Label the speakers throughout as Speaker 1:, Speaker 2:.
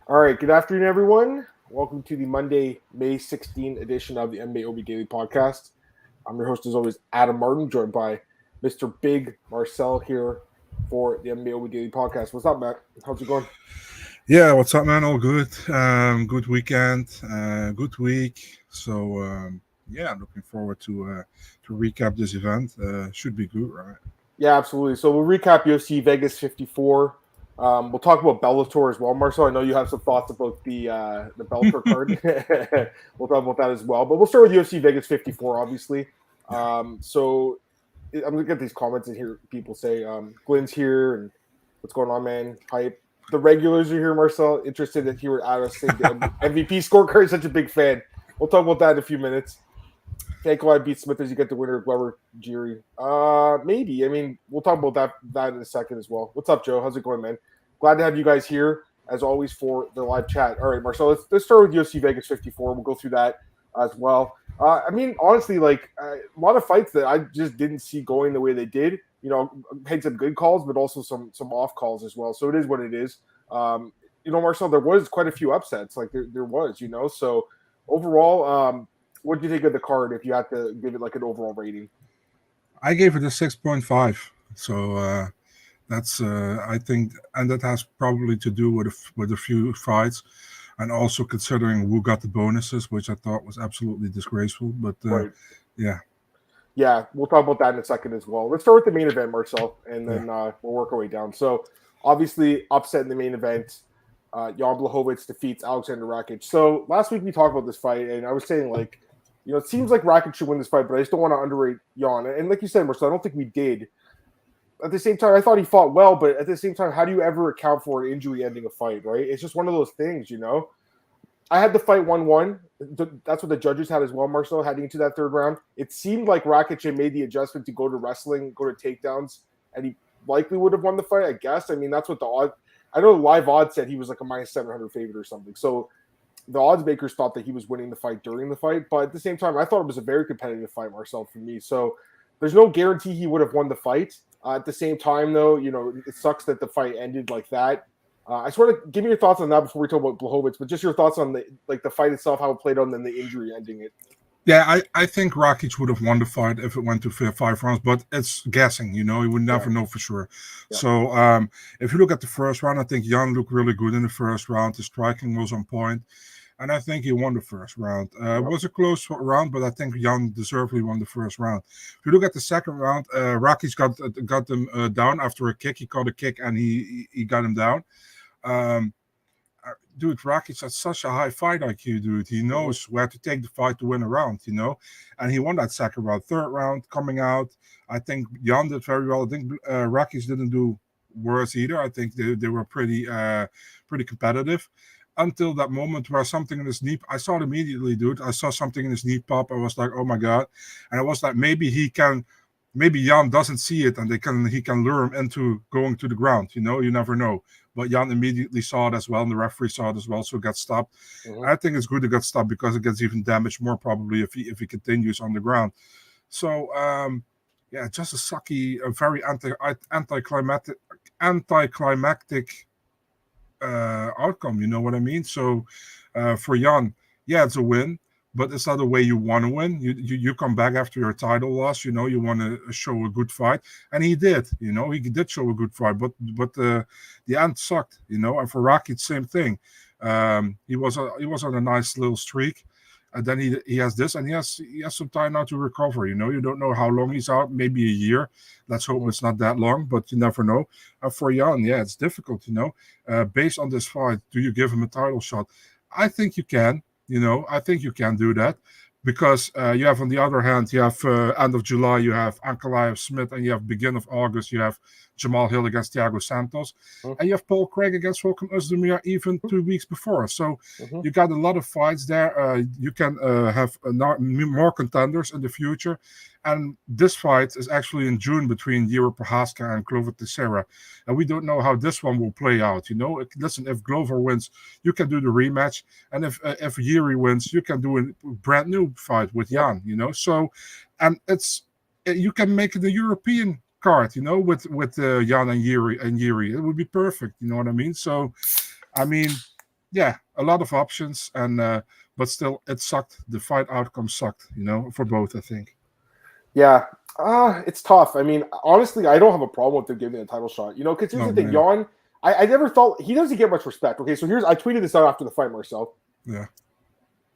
Speaker 1: All right, good afternoon, everyone. Welcome to the Monday, May 16th edition of the MMAOB Daily Podcast. I'm your host, as always, Adam Martin, joined by Mr. Big Marcel here for the MMAOB Daily Podcast. What's up, Matt? How's it going?
Speaker 2: Yeah, what's up, man? All good. Good weekend. Good week. So yeah, looking forward to recap this event. Should be good, right?
Speaker 1: Yeah, absolutely. So we'll recap UFC Vegas 54. We'll talk about Bellator as well, Marcel. I know you have some thoughts about the Bellator card. We'll talk about that as well. But we'll start with UFC Vegas 54, obviously. So I'm gonna get these comments in here. People say Glenn's here and what's going on, man? Hype. The regulars are here, Marcel. Interested to hear what Adam said. The MVP scorecard is such a big fan. We'll talk about that in a few minutes. Fanklai beat Smith as you get the winner of Glover Jiri. Maybe. I mean, we'll talk about that in a second as well. What's up, Joe? How's it going, man? Glad to have you guys here as always for the live chat. All right, Marcel, let's start with UFC Vegas 54. We'll go through that as well. I mean, honestly, like a lot of fights that I just didn't see going the way they did. You know, had some good calls, but also some off calls as well. So it is what it is. You know, Marcel, there was quite a few upsets. Like there was, you know. So overall, what do you think of the card if you had to give it like an overall rating?
Speaker 2: I gave it a 6.5. So that's I think, and that has probably to do with a few fights, and also considering who got the bonuses, which I thought was absolutely disgraceful. But
Speaker 1: Right.
Speaker 2: yeah.
Speaker 1: Yeah, we'll talk about that in a second as well. Let's start with the main event, Marcel, and then we'll work our way down. So, obviously, upset in the main event. Jan Blachowicz defeats Aleksandar Rakic. So, last week we talked about this fight, and I was saying, like, you know, it seems like Rakic should win this fight, but I just don't want to underrate Jan. And like you said, Marcel, I don't think we did. At the same time, I thought he fought well, but at the same time, how do you ever account for an injury ending a fight, right? It's just one of those things, you know? I had the fight 1-1. That's what the judges had as well, Marcel, heading into that third round. It seemed like Rakic had made the adjustment to go to wrestling, go to takedowns, and he likely would have won the fight, I guess. I mean, that's what the odd. I know live odds said he was like a minus 700 favorite or something. So the odds makers thought that he was winning the fight during the fight. But at the same time, I thought it was a very competitive fight, Marcel, for me. So there's no guarantee he would have won the fight. At the same time, though, you know, it sucks that the fight ended like that. I just want to give me your thoughts on that before we talk about Blachowicz, but just your thoughts on the fight itself, how it played out, and then the injury ending it.
Speaker 2: Yeah, I think Rakic would have won the fight if it went to 5 rounds, but it's guessing, you know, you would never know for sure. Yeah. So if you look at the first round, I think Jan looked really good in the first round. The striking was on point, and I think he won the first round. It was a close round, but I think Jan deservedly won the first round. If you look at the second round, Rakic got them down after a kick. He caught a kick, and he got him down. Dude, Rakic has such a high fight IQ, dude. He knows where to take the fight to win a round, you know. And he won that second round. Third round, coming out, I think Jan did very well. I think Rakic didn't do worse either. I think they were pretty competitive until that moment where something in his knee. I saw it immediately, dude. I saw something in his knee pop. I was like, oh my god. And I was like, maybe Jan doesn't see it, and he can lure him into going to the ground. You know, you never know. But Jan immediately saw it as well, and the referee saw it as well, so it got stopped. I think it's good it got stopped because it gets even damaged more probably if he continues on the ground. So yeah, just a sucky, a very anticlimactic outcome. You know what I mean? So for Jan, yeah, it's a win. But it's not the way you want to win. You come back after your title loss. You know, you want to show a good fight, and he did. You know, he did show a good fight, but the end sucked. You know, and for Rakic, same thing. He was on a nice little streak, and then he has this, and he has some time now to recover. You know, you don't know how long he's out. Maybe a year. Let's hope it's not that long, but you never know. For Jan, yeah, it's difficult. You know, based on this fight, do you give him a title shot? I think you can. You know, I think you can do that because you have, on the other hand, you have end of July, you have Ankalaev Smith, and you have beginning of August, you have Jamal Hill against Thiago Santos, and you have Paul Craig against Volkan Ozdemir even 2 weeks before. So you got a lot of fights there. You can have more contenders in the future. And this fight is actually in June between Jiri Prochazka and Glover Teixeira. And we don't know how this one will play out. You know, listen, if Glover wins, you can do the rematch. And if Jiri wins, you can do a brand new fight with Jan, you know. So, and you can make it a European card, you know, with Jan and Jiri. It would be perfect, you know what I mean? So, I mean, yeah, a lot of options, and but still, it sucked. The fight outcome sucked, for both, I think.
Speaker 1: Yeah, it's tough. I mean, honestly, I don't have a problem with them giving a title shot. Because here's
Speaker 2: No,
Speaker 1: the thing,
Speaker 2: man.
Speaker 1: Jan. I never thought he doesn't get much respect. Okay, so I tweeted this out after the fight, Marcel.
Speaker 2: Yeah.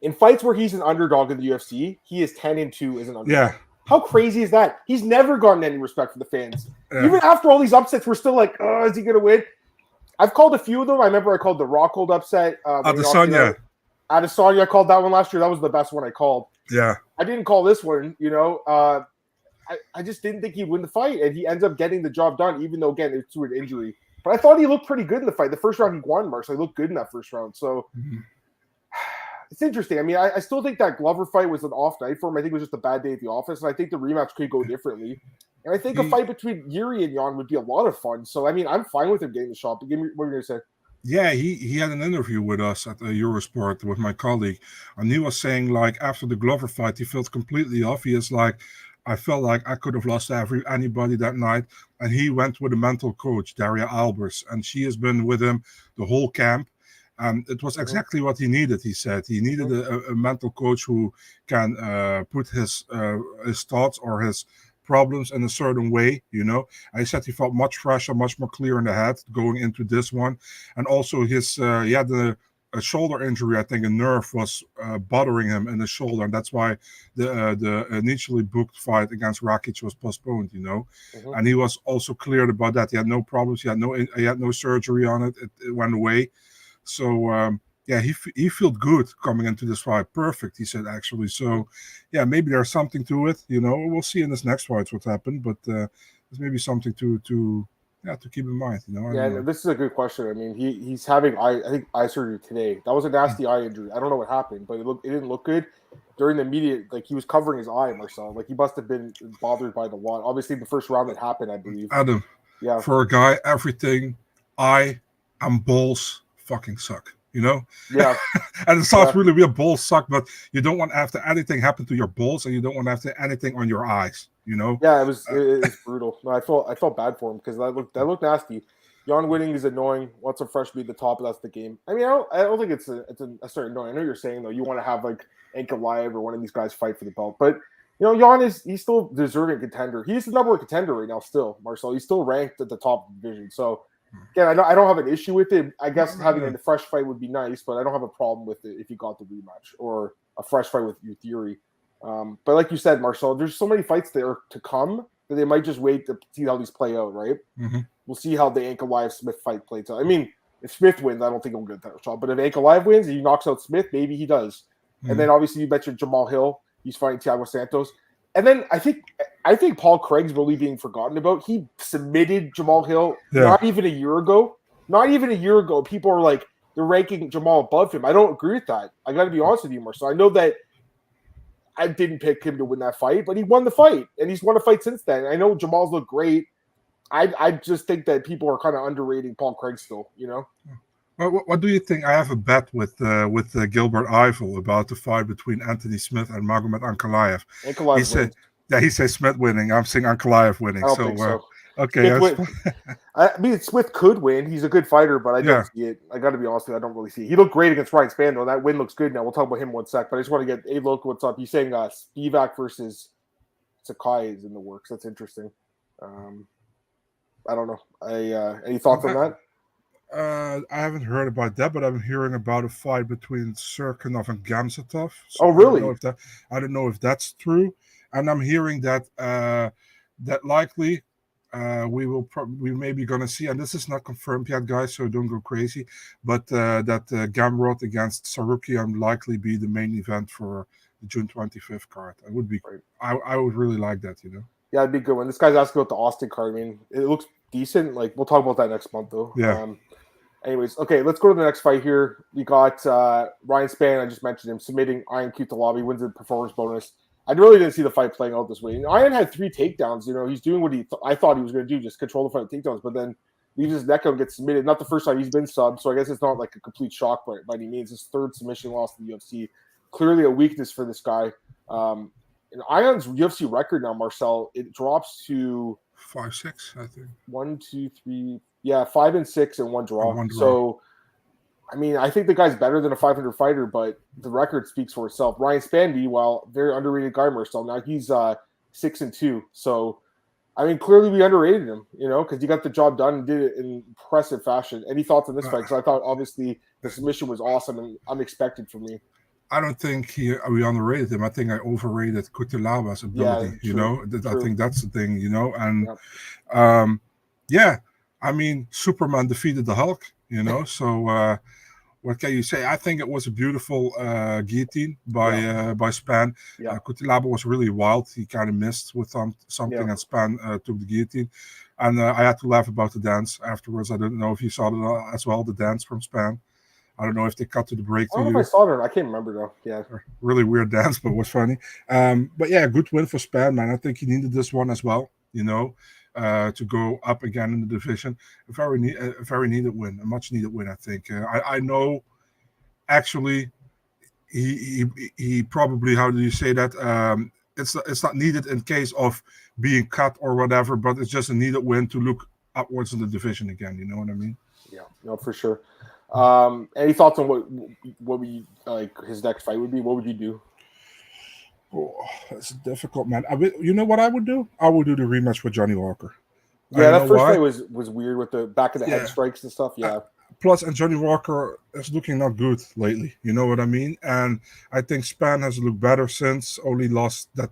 Speaker 1: In fights where he's an underdog in the UFC, he is 10-2 as an underdog.
Speaker 2: Yeah.
Speaker 1: How crazy is that? He's never gotten any respect from the fans.
Speaker 2: Yeah.
Speaker 1: Even after all these upsets, we're still like, oh, is he going to win? I've called a few of them. I remember I called the Rockhold upset.
Speaker 2: Adesanya.
Speaker 1: I called that one last year. That was the best one I called.
Speaker 2: Yeah.
Speaker 1: I didn't call this one, I just didn't think he'd win the fight, and he ends up getting the job done, even though, again, it's through an injury. But I thought he looked pretty good in the fight. The first round he won, Marcel. He looked good in that first round. So it's interesting. I mean, I still think that Glover fight was an off night for him. I think it was just a bad day at the office, and I think the rematch could go differently. And I think a fight between Yuri and Jan would be a lot of fun. So, I mean, I'm fine with him getting the shot. But give me what you're going to say.
Speaker 2: Yeah, he had an interview with us at Eurosport with my colleague, and he was saying, like, after the Glover fight, he felt completely off. He is like, I felt like I could have lost anybody that night. And he went with a mental coach, Daria Albers, and she has been with him the whole camp. And it was exactly what he needed, he said. He needed a mental coach who can put his thoughts or his problems in a certain way, And he said he felt much fresher, much more clear in the head going into this one. And also he had a shoulder injury. I think a nerve was bothering him in the shoulder, and that's why the initially booked fight against Rakic was postponed. And he was also cleared about that. He had no problems. He had no surgery on it. It went away. So yeah, he felt good coming into this fight. Perfect, he said, actually. So yeah, maybe there's something to it. We'll see in this next fight what happened, but there's maybe something to keep in mind.
Speaker 1: Yeah, this is a good question. I mean, he's having eye surgery today. That was a nasty eye injury. I don't know what happened, but it didn't look good during the media. Like, he was covering his eye, Marcel. Like, he must have been bothered by the water. Obviously, the first round that happened, I believe.
Speaker 2: Adam,
Speaker 1: yeah,
Speaker 2: for a guy, everything, eye and balls fucking suck.
Speaker 1: Yeah.
Speaker 2: And it sounds really weird, balls suck, but you don't want to have anything happen to your balls, and you don't want to have anything on your eyes,
Speaker 1: Yeah, it was brutal. No, I felt bad for him because that looked nasty. Jan winning is annoying. Wants a fresh beat at the top, but that's the game. I mean, I don't think it's a certain annoying. I know you're saying, though, you want to have like Ankalaev or one of these guys fight for the belt, but Jan he's still deserving contender. He's the number one contender right now still, Marcel. He's still ranked at the top of the division. So again, I don't have an issue with it. I guess having a fresh fight would be nice, but I don't have a problem with it if you got the rematch or a fresh fight with Yuri. But like you said, Marcel, there's so many fights there to come that they might just wait to see how these play out, right?
Speaker 2: Mm-hmm.
Speaker 1: We'll see how the Ankalaev-Smith fight plays out. I mean, if Smith wins, I don't think he'll get that shot. But if Ankalaev wins and he knocks out Smith, maybe he does. Mm-hmm. And then obviously you mentioned Jamal Hill. He's fighting Thiago Santos. And then I think Paul Craig's really being forgotten about. He submitted Jamal Hill not even a year ago. Not even a year ago. People are like, they're ranking Jamal above him. I don't agree with that. I got to be honest with you, Marcel. I know that I didn't pick him to win that fight, but he won the fight, and he's won a fight since then. I know Jamal's looked great. I just think that people are kind of underrating Paul Craig still,
Speaker 2: Well, what do you think? I have a bet with Gilbert Eiffel about the fight between Anthony Smith and Magomed Ankalaev. He says Smith winning. I'm saying Ankalaev winning.
Speaker 1: I don't think so.
Speaker 2: Okay.
Speaker 1: I mean, Smith could win. He's a good fighter, but I don't see it. I got to be honest with you. I don't really see it. He looked great against Ryan Spann, though. That win looks good now. We'll talk about him one sec, but I just want to get, hey, Logan, what's up? He's saying Spivak versus Sakai is in the works. That's interesting. I don't know. Any thoughts on that?
Speaker 2: I haven't heard about that, but I'm hearing about a fight between Serkinov and Gamzatov.
Speaker 1: So really?
Speaker 2: I don't know if that's true. And I'm hearing that that likely we may be going to see, and this is not confirmed yet, guys, so don't go crazy, but that Gamrot against Sarukian likely be the main event for the June 25th card. It would be great. I would really like that,
Speaker 1: Yeah, it'd be a good one. This guy's asking about the Austin card. I mean, it looks decent. Like, we'll talk about that next month, though.
Speaker 2: Yeah.
Speaker 1: Anyways, okay, let's go to the next fight here. We got Ryan Spann. I just mentioned him submitting Ion Cutelaba. He wins the performance bonus. I really didn't see the fight playing out this way. And Ion had 3 takedowns. He's doing what I thought he was going to do, just control the fight with takedowns. But then leaves his neck out and gets submitted. Not the first time he's been subbed, so I guess it's not like a complete shock by any means. His 3rd submission loss in the UFC. Clearly a weakness for this guy. And Ion's UFC record now, Marcel, it drops to
Speaker 2: 5-6, I think.
Speaker 1: 1, 2, 3. Yeah, 5-6 and 1 draw. So I mean, I think the guy's better than a 500 fighter, but the record speaks for itself. Ryan Spann, meanwhile, very underrated guy, Marcel. Now he's 6-2. So, I mean, clearly we underrated him, because he got the job done and did it in impressive fashion. Any thoughts on this fight? Because I thought, obviously, the submission was awesome and unexpected for me.
Speaker 2: I don't think we underrated him. I think I overrated Cutelaba's ability.
Speaker 1: True.
Speaker 2: I think that's the thing. And I mean, Superman defeated the Hulk. So what can you say? I think it was a beautiful guillotine by Spann.
Speaker 1: Yeah.
Speaker 2: Cutelaba was really wild. He kind of missed with something, and Spann took the guillotine. And I had to laugh about the dance afterwards. I don't know if you saw it as well, the dance from Spann. I don't know if they cut to the break.
Speaker 1: I don't know if I saw it. I can't remember though. Yeah,
Speaker 2: really weird dance, but it was funny. But yeah, good win for Spann, man. I think he needed this one as well. To go up again in the division, a very needed win, a much needed win. I think. I know. Actually, he probably, how do you say that? It's not needed in case of being cut or whatever, but it's just a needed win to look upwards in the division again. You know what I mean?
Speaker 1: Yeah, no, for sure. Any thoughts on what we like his next fight would be? What would you do?
Speaker 2: Oh, that's difficult, man. You know what I would do? I would do the rematch with Johnny Walker.
Speaker 1: Yeah, that first fight was weird with the back of the head strikes and stuff. Yeah.
Speaker 2: Plus, and Johnny Walker is looking not good lately. You know what I mean? And I think Spann has looked better since. Only lost that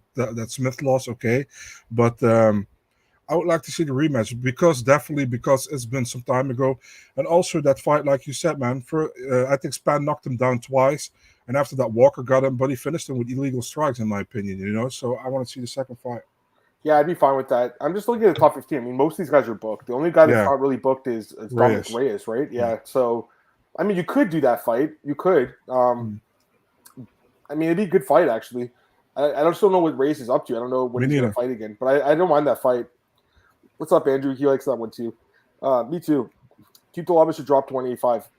Speaker 2: Smith loss, okay, but I would like to see the rematch because it's been some time ago, and also that fight, like you said, man. I think Spann knocked him down twice. And after that, Walker got him, but he finished him with illegal strikes, in my opinion, So I want to see the second fight.
Speaker 1: Yeah, I'd be fine with that. I'm just looking at the top 15. I mean, most of these guys are booked. The only guy that's not really booked is Dominic Reyes, right? Yeah. So, I mean, you could do that fight. You could. I mean, it'd be a good fight, actually. I just don't know what Reyes is up to. I don't know when he's going to fight again. But I don't mind that fight. What's up, Andrew? He likes that one, too. Me, too. Cutelaba should drop to 185.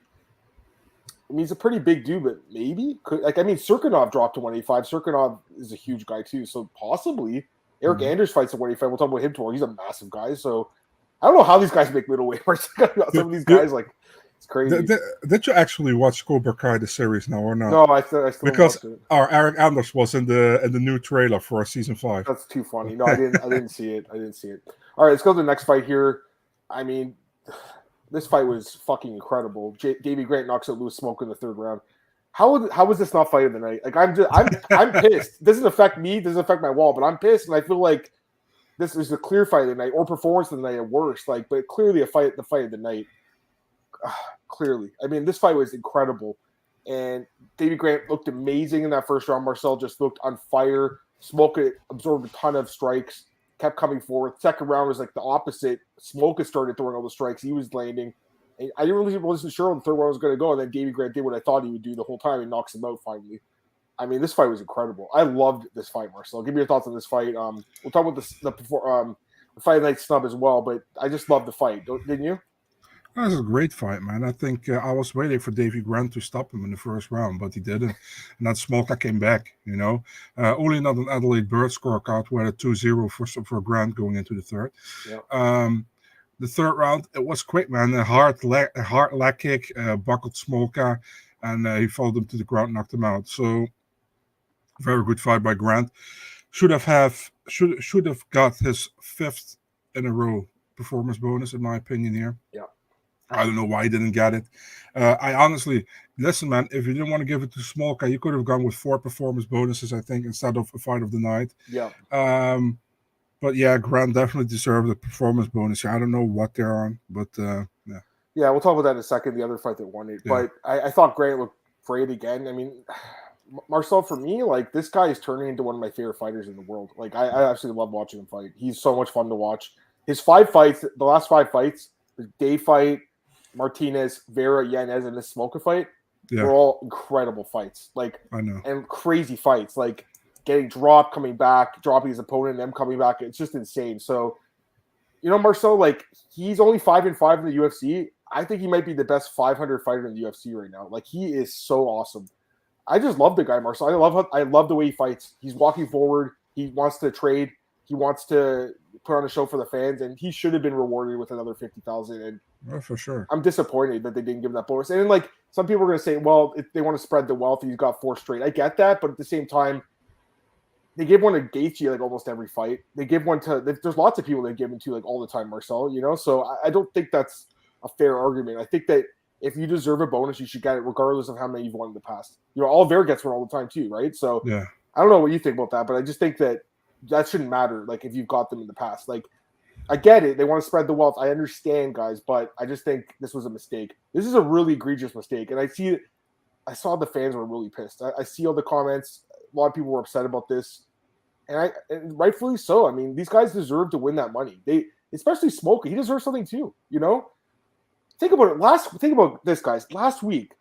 Speaker 1: I mean, he's a pretty big dude, but maybe Serkinov dropped to 185. Serkinov is a huge guy too, so possibly Eric Anders fights at 185. We'll talk about him tomorrow. He's a massive guy, so I don't know how these guys make middleweight. Some of these guys, it's crazy.
Speaker 2: Did you actually watch Cobra Kai the series now or not?
Speaker 1: No, I still
Speaker 2: because our Eric Anders was in the new trailer for season 5.
Speaker 1: That's too funny. No, I didn't see it. All right, let's go to the next fight here. I mean, this fight was fucking incredible. Davey Grant knocks out Louis Smolka in the 3rd round. How was this not fight of the night? Like I'm pissed. It doesn't affect me. It doesn't affect my wall, but I'm pissed, and I feel like this is a clear fight of the night or performance of the night at worst. But clearly the fight of the night. Clearly, I mean, this fight was incredible, and Davey Grant looked amazing in that first round. Marcel just looked on fire. Smolka absorbed a ton of strikes. Kept coming forward. Second round was like the opposite. Smolka started throwing all the strikes. He was landing. And I wasn't sure when the 3rd round was going to go. And then Davey Grant did what I thought he would do the whole time and knocks him out finally. I mean, this fight was incredible. I loved this fight, Marcel. Give me your thoughts on this fight. We'll talk about the fight night snub as well, but I just loved the fight. Didn't you?
Speaker 2: That was a great fight, man. I think I was waiting for Davey Grant to stop him in the 1st round, but he didn't. And then Smolka came back, Only not an Adelaide Bird scorecard where a 2-0 for Grant going into the 3rd.
Speaker 1: Yeah.
Speaker 2: The 3rd round, it was quick, man. A hard leg kick, buckled Smolka, and he followed him to the ground, knocked him out. So, very good fight by Grant. Should have got his 5th in a row performance bonus, in my opinion, here.
Speaker 1: Yeah.
Speaker 2: I don't know why he didn't get it. I honestly, listen, man, if you didn't want to give it to Smolka, you could have gone with 4 performance bonuses, I think, instead of a fight of the night.
Speaker 1: Yeah.
Speaker 2: But yeah, Grant definitely deserved a performance bonus. I don't know what they're on, but yeah.
Speaker 1: Yeah, we'll talk about that in a second, the other fight that won it. Yeah. But I thought Grant looked great again. I mean, Marcel, for me, this guy is turning into one of my favorite fighters in the world. I absolutely love watching him fight. He's so much fun to watch. His 5 fights, the last 5 fights, the Day fight, Martinez, Vera, Yanez, and this Smolka fight, were all incredible fights. I know. And crazy fights. Getting dropped, coming back, dropping his opponent, and them coming back. It's just insane. So, Marcel, he's only 5-5 in the UFC. I think he might be the best 500 fighter in the UFC right now. He is so awesome. I just love the guy, Marcel. I love the way he fights. He's walking forward. He wants to trade. He wants to put on a show for the fans, and he should have been rewarded with another $50,000. And
Speaker 2: Oh, for sure.
Speaker 1: I'm disappointed that they didn't give him that bonus. And then, like, some people are going to say, well, if they want to spread the wealth, he's got 4 straight. I get that, but at the same time, they give one to Gaethje like almost every fight. They give one to. There's lots of people they give him to like all the time, Marcel. You know, so I don't think that's a fair argument. I think that if you deserve a bonus, you should get it regardless of how many you've won in the past. You know, Oliveira gets one all the time too, right? So
Speaker 2: yeah,
Speaker 1: I don't know what you think about that, but I just think that shouldn't matter. Like if you've got them in the past, like I get it. They want to spread the wealth. I understand, guys, but I just think this was a mistake. This is a really egregious mistake, and I saw the fans were really pissed. I see all the comments. A lot of people were upset about this, and rightfully so. I mean, these guys deserve to win that money. They, especially Smolka, he deserves something too. You know, think about it. Think about this, guys. Last week,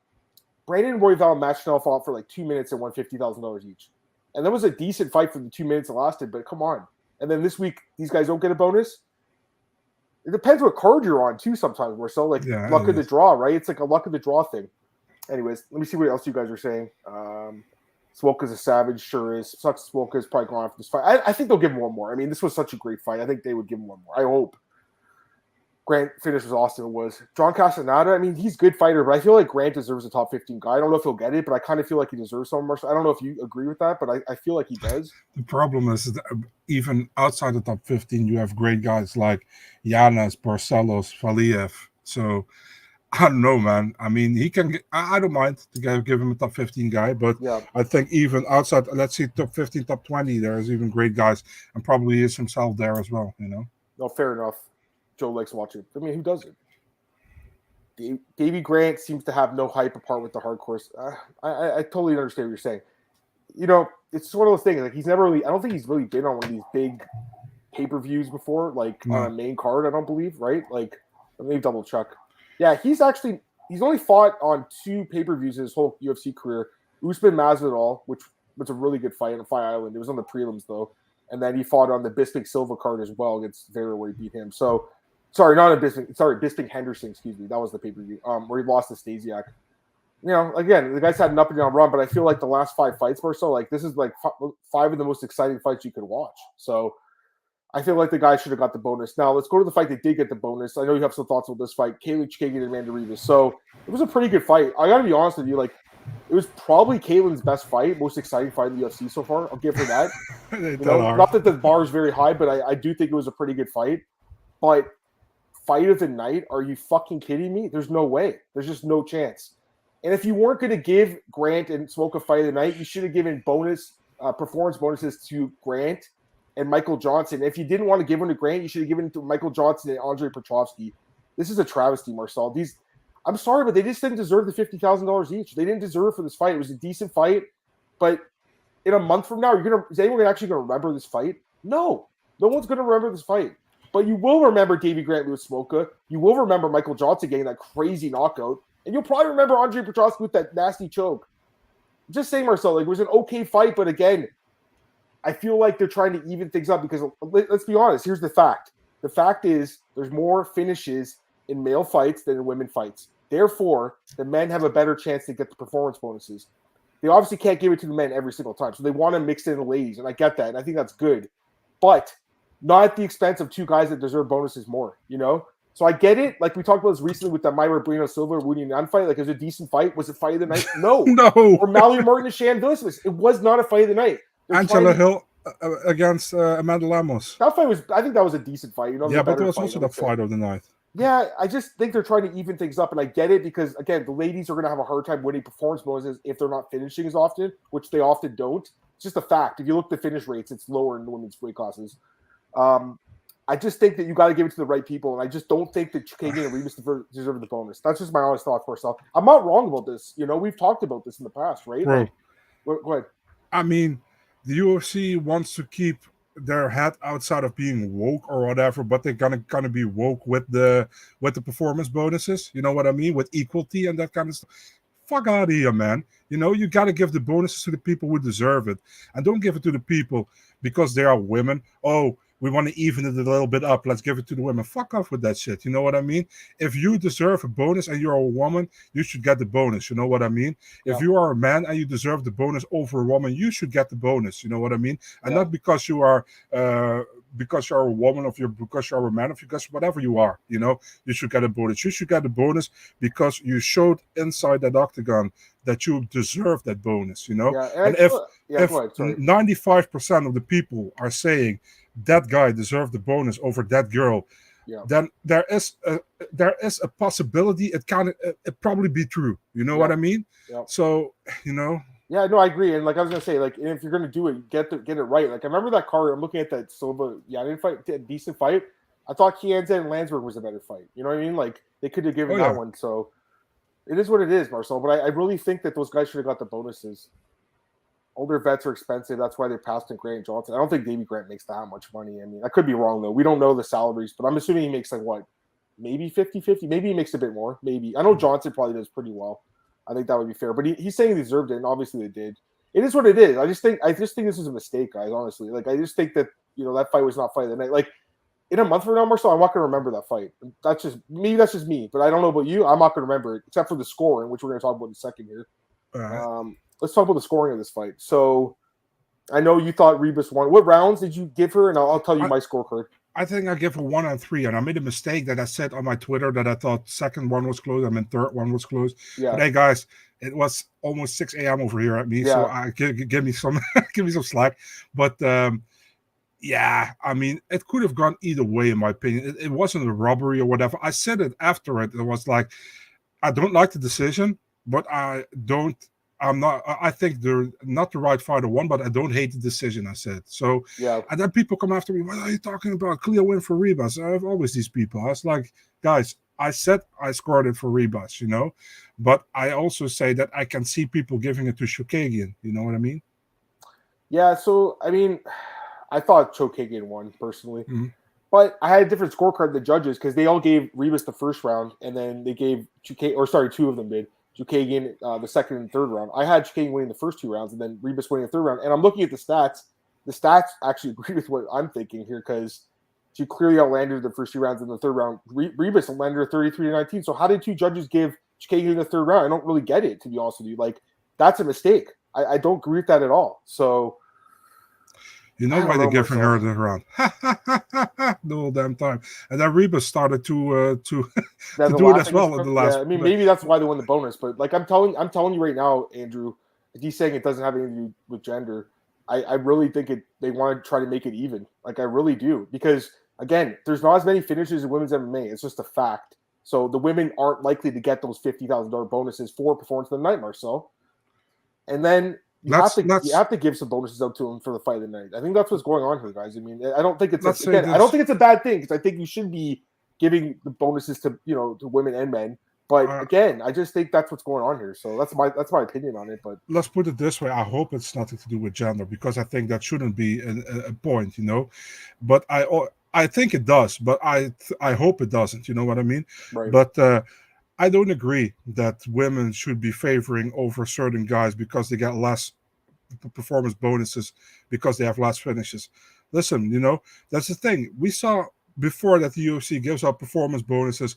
Speaker 1: Brandon Royval and Matt Schnell fought for like 2 minutes and won $50,000 each, and that was a decent fight for the 2 minutes it lasted. But come on, and then this week, these guys don't get a bonus. It depends what card you're on too. Sometimes we're so like luck of the draw, right? It's like a luck of the draw thing. Anyways, let me see what else you guys are saying. Smolka's a savage, sure is. Sucks Smolka's probably going after this fight. I think they'll give him one more. I mean, this was such a great fight. I think they would give him one more. I hope. Grant finish was awesome. It was. John Castaneda, I mean, he's a good fighter, but I feel like Grant deserves a top 15 guy. I don't know if he'll get it, but I kind of feel like he deserves so much. I don't know if you agree with that, but I feel like he does.
Speaker 2: The problem is that even outside the top 15, you have great guys like Yanis, Barcelos, Valiev. So I don't know, man. I mean, he can get, I don't mind to give him a top 15 guy, but I think even outside, let's see, top 15, top 20, there's even great guys, and probably is himself there as well, you know?
Speaker 1: No, fair enough. Joe likes watching. I mean, who doesn't? Davey Grant seems to have no hype apart with the hardcore. I totally understand what you're saying. You know, it's one of those things. Like he's never really. I don't think he's really been on one of these big pay-per-views before, like on a main card. I don't believe, right? Like, let me double check. Yeah, he's only fought on 2 pay-per-views in his whole UFC career. Usman Masvidal, which was a really good fight on Fight Island. It was on the prelims though, and then he fought on the Bisping Silva card as well against Vera, where he beat him. So. Sorry, not a Bisping. Sorry, Bisping Henderson. Excuse me. That was the pay-per-view. Where he lost to Stasiak. You know, again, the guy's had an up and down run, but I feel like the last 5 fights or so, like this is like 5 of the most exciting fights you could watch. So I feel like the guy should have got the bonus. Now let's go to the fight that did get the bonus. I know you have some thoughts on this fight, Kaylee Chikagan and Amanda Rivas. So it was a pretty good fight. I got to be honest with you, like it was probably Kaylin's best fight, most exciting fight in the UFC so far. I'll give her that. Not that the bar is very high, but I do think it was a pretty good fight. But fight of the night? Are you fucking kidding me? There's no way. There's just no chance. And if you weren't going to give Grant and Smolka fight of the night, you should have given performance bonuses to Grant and Michael Johnson. If you didn't want to give them to Grant, you should have given it to Michael Johnson and Andre Petroski. This is a travesty, Marcel. I'm sorry, but they just didn't deserve the $50,000 each. They didn't deserve for this fight. It was a decent fight, but in a month from now, is anyone actually going to remember this fight? No. No one's going to remember this fight. But you will remember Davey Grant with Smolka. You will remember Michael Johnson getting that crazy knockout. And you'll probably remember Andre Petroski with that nasty choke. Just saying, Marcel, like, it was an okay fight. But again, I feel like they're trying to even things up because, let's be honest, here's the fact. The fact is there's more finishes in male fights than in women fights. Therefore, the men have a better chance to get the performance bonuses. They obviously can't give it to the men every single time. So they want to mix in the ladies. And I get that. And I think that's good. But not at the expense of 2 guys that deserve bonuses more, you know? So I get it. Like we talked about this recently with the Mayra Bueno Silva Woody Nunn fight. Like, it was a decent fight. Was it fight of the night? No.
Speaker 2: No.
Speaker 1: Or Mallory Martin and Shan Villas. It was not a fight of the night.
Speaker 2: Angela Hill against Amanda Lemos.
Speaker 1: That fight was, I think that was a decent fight. You know,
Speaker 2: yeah, but it was also the fight of the night.
Speaker 1: Yeah, I just think they're trying to even things up, and I get it because, again, the ladies are going to have a hard time winning performance bonuses if they're not finishing as often, which they often don't. It's just a fact. If you look at the finish rates, it's lower in the women's weight classes. I just think that you got to give it to the right people, and I just don't think that Chikagan and Rivas deserve the bonus. That's just my honest thought for myself. I'm not wrong about this. You know, we've talked about this in the past, right?
Speaker 2: Bro,
Speaker 1: go ahead.
Speaker 2: I mean, the UFC wants to keep their head outside of being woke or whatever, but they're gonna be woke with the performance bonuses. You know what I mean? With equality and that kind of stuff. Fuck out of here, man. You know, you got to give the bonuses to the people who deserve it, and don't give it to the people because they are women. Oh, we want to even it a little bit up. Let's give it to the women. Fuck off with that shit. You know what I mean? If you deserve a bonus and you're a woman, you should get the bonus. You know what I mean? Yeah. If you are a man and you deserve the bonus over a woman, you should get the bonus. You know what I mean? And not because you are because you're a woman, because you're a man, because whatever you are, you should get a bonus. You should get a bonus because you showed inside that octagon that you deserve that bonus,
Speaker 1: Yeah,
Speaker 2: And if
Speaker 1: go ahead, sorry.
Speaker 2: 95% of the people are saying that guy deserved the bonus over that girl, then there is a possibility it probably be true. You know what I mean?
Speaker 1: Yeah.
Speaker 2: So,
Speaker 1: Yeah, no, I agree. And like I was gonna say, like if you're gonna do it, get it right. Like I remember that card. I'm looking at that Silva Yanin fight, a decent fight. I thought Chianza and Landsberg was a better fight. You know what I mean? Like they could have given that one. So it is what it is, Marcel. But I really think that those guys should have got the bonuses. Older vets are expensive. That's why they're passed in Grant Johnson. I don't think Davey Grant makes that much money. I mean, I could be wrong though. We don't know the salaries, but I'm assuming he makes like what, maybe 50-50. Maybe he makes a bit more. Maybe I know Johnson probably does pretty well. I think that would be fair, but he's saying he deserved it, and obviously they did. It is what it is. I just think this is a mistake, guys. Honestly, like I just think that that fight was not fight of the night. Like in a month from now, Marcel, I'm not gonna remember that fight. That's just me. That's just me. But I don't know about you. I'm not gonna remember it except for the scoring, which we're gonna talk about in a second here. Let's talk about the scoring of this fight. So I know you thought Ribas won. What rounds did you give her? And I'll tell you my scorecard.
Speaker 2: I think I give her 1 and 3, and I made a mistake that I said on my Twitter that I thought second one was closed. I mean third one was closed. Yeah. But hey guys, it was almost 6 a.m. over here at me, so I give me some slack. But yeah, I mean it could have gone either way in my opinion. It wasn't a robbery or whatever. I said it after it. It was like I don't like the decision, but I think they're not the right fighter won, but I don't hate the decision, I said. So, and then people come after me, what are you talking about? Clear win for Ribas. I have always these people. I was like, guys, I said I scored it for Ribas, but I also say that I can see people giving it to Chookagian. You know what I mean?
Speaker 1: Yeah, so, I mean, I thought Chookagian won, personally. Mm-hmm. But I had a different scorecard than the judges because they all gave Ribas the first round, and then they gave two of them did. Chookagian the second and third round. I had Chookagian winning the first 2 rounds and then Ribas winning the third round. And I'm looking at the stats. The stats actually agree with what I'm thinking here because she clearly outlanded the first 2 rounds in the third round. Ribas outlanded her 33-19. So how did 2 judges give Chookagian the third round? I don't really get it, to be honest with you. Like, that's a mistake. I don't agree with that at all. So
Speaker 2: you know why they're giving her the round the whole damn time, and then Ribas started to do it as well in the last.
Speaker 1: I mean, maybe that's why they won the bonus. But like I'm telling you right now, Andrew, he's saying it doesn't have anything to do with gender. I really think they want to try to make it even. Like I really do, because again, there's not as many finishes in women's MMA. It's just a fact. So the women aren't likely to get those $50,000 bonuses for performance of the night, Marcel. And then you have to give some bonuses out to him for the fight of the night. I think that's what's going on here, guys. I mean, I don't think it's I don't think it's a bad thing because I think you should be giving the bonuses to to women and men. But again, I just think that's what's going on here. So that's my opinion on it. But
Speaker 2: let's put it this way: I hope it's nothing to do with gender because I think that shouldn't be a point, But I think it does, but I hope it doesn't. You know what I mean?
Speaker 1: Right.
Speaker 2: But I don't agree that women should be favoring over certain guys because they get less performance bonuses because they have less finishes. Listen, that's the thing. We saw before that the UFC gives out performance bonuses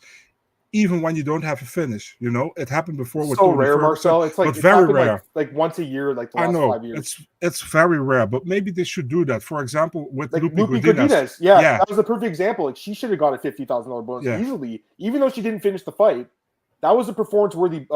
Speaker 2: even when you don't have a finish. It happened before with
Speaker 1: so rare, Marcel. It's like
Speaker 2: but very rare.
Speaker 1: Like once a year, like the last 5 years.
Speaker 2: It's very rare, but maybe they should do that. For example, with
Speaker 1: like
Speaker 2: Lupi
Speaker 1: Godinez. Yeah, that was a perfect example. Like she should have got a $50,000 bonus easily, even though she didn't finish the fight. That was a performance-worthy,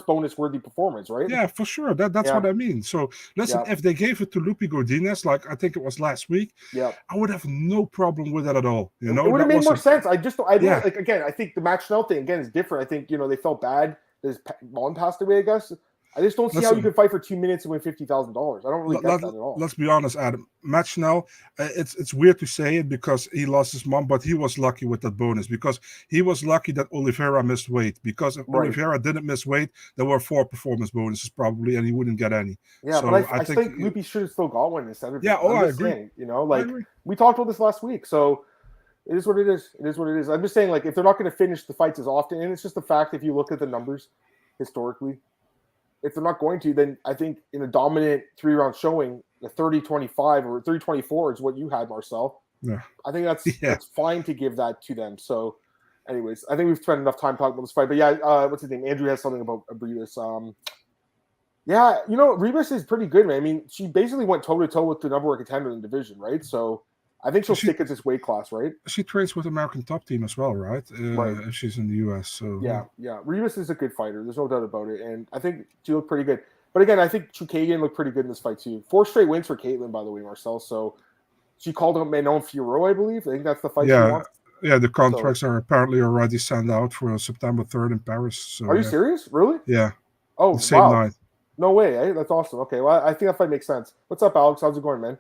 Speaker 1: bonus-worthy performance, right?
Speaker 2: Yeah, for sure. That's what I mean. So, listen, if they gave it to Lupi Godinez, like I think it was last week, I would have no problem with that at all. It
Speaker 1: would have made more sense. Like again, I think the match Snell thing again is different. I think they felt bad. His mom passed away, I guess. I just don't see how you can fight for 2 minutes and win $50,000. I don't really get that at all.
Speaker 2: Let's be honest, Adam. Match now, it's weird to say it because he lost his mom, but he was lucky with that bonus because he was lucky that Oliveira missed weight. Because if Oliveira didn't miss weight, there were 4 performance bonuses probably, and he wouldn't get any.
Speaker 1: Yeah, so but I think Lupi should have still got one instead of.
Speaker 2: Yeah, I agree.
Speaker 1: Saying, we talked about this last week, so it is what it is. It is what it is. I'm just saying, like, if they're not going to finish the fights as often, and it's just a fact if you look at the numbers historically. If they're not going to, then I think in a dominant 3-round showing, the 30-25 or 30-24 is what you had, Marcel.
Speaker 2: Yeah.
Speaker 1: I think that's fine to give that to them. So, anyways, I think we've spent enough time talking about this fight. But yeah, what's his name? Andrew has something about Ribas. Ribas is pretty good, man. I mean, she basically went toe-to-toe with the number one contender in the division, right? So, I think she'll stick at this weight class, right?
Speaker 2: She trains with American Top Team as well, right?
Speaker 1: Right.
Speaker 2: If she's in the US. So
Speaker 1: yeah. Rivas is a good fighter. There's no doubt about it. And I think she looked pretty good. But again, I think Chukagian looked pretty good in this fight too. 4 straight wins for Caitlin, by the way, Marcel. So she called out Manon Fiorot, I believe. I think that's the fight she wants.
Speaker 2: Yeah, the contracts are apparently already sent out for September 3rd in Paris. So,
Speaker 1: are you serious? Really?
Speaker 2: Yeah.
Speaker 1: Oh,
Speaker 2: the same night.
Speaker 1: No way, eh? That's awesome. Okay, well, I think that fight makes sense. What's up, Alex? How's it going, man?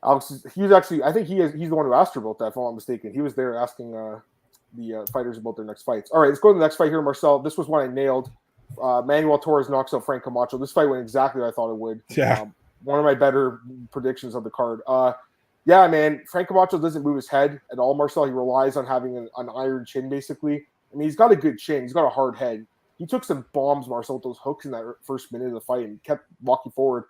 Speaker 1: Alex, he's the one who asked her about that, if I'm not mistaken. He was there asking the fighters about their next fights. All right, let's go to the next fight here, Marcel. This was one I nailed. Manuel Torres knocks out Frank Camacho. This fight went exactly what I thought it would.
Speaker 2: Yeah.
Speaker 1: One of my better predictions of the card. Yeah, man, Frank Camacho doesn't move his head at all, Marcel. He relies on having an iron chin, basically. I mean, he's got a good chin. He's got a hard head. He took some bombs, Marcel, with those hooks in that first minute of the fight and kept walking forward.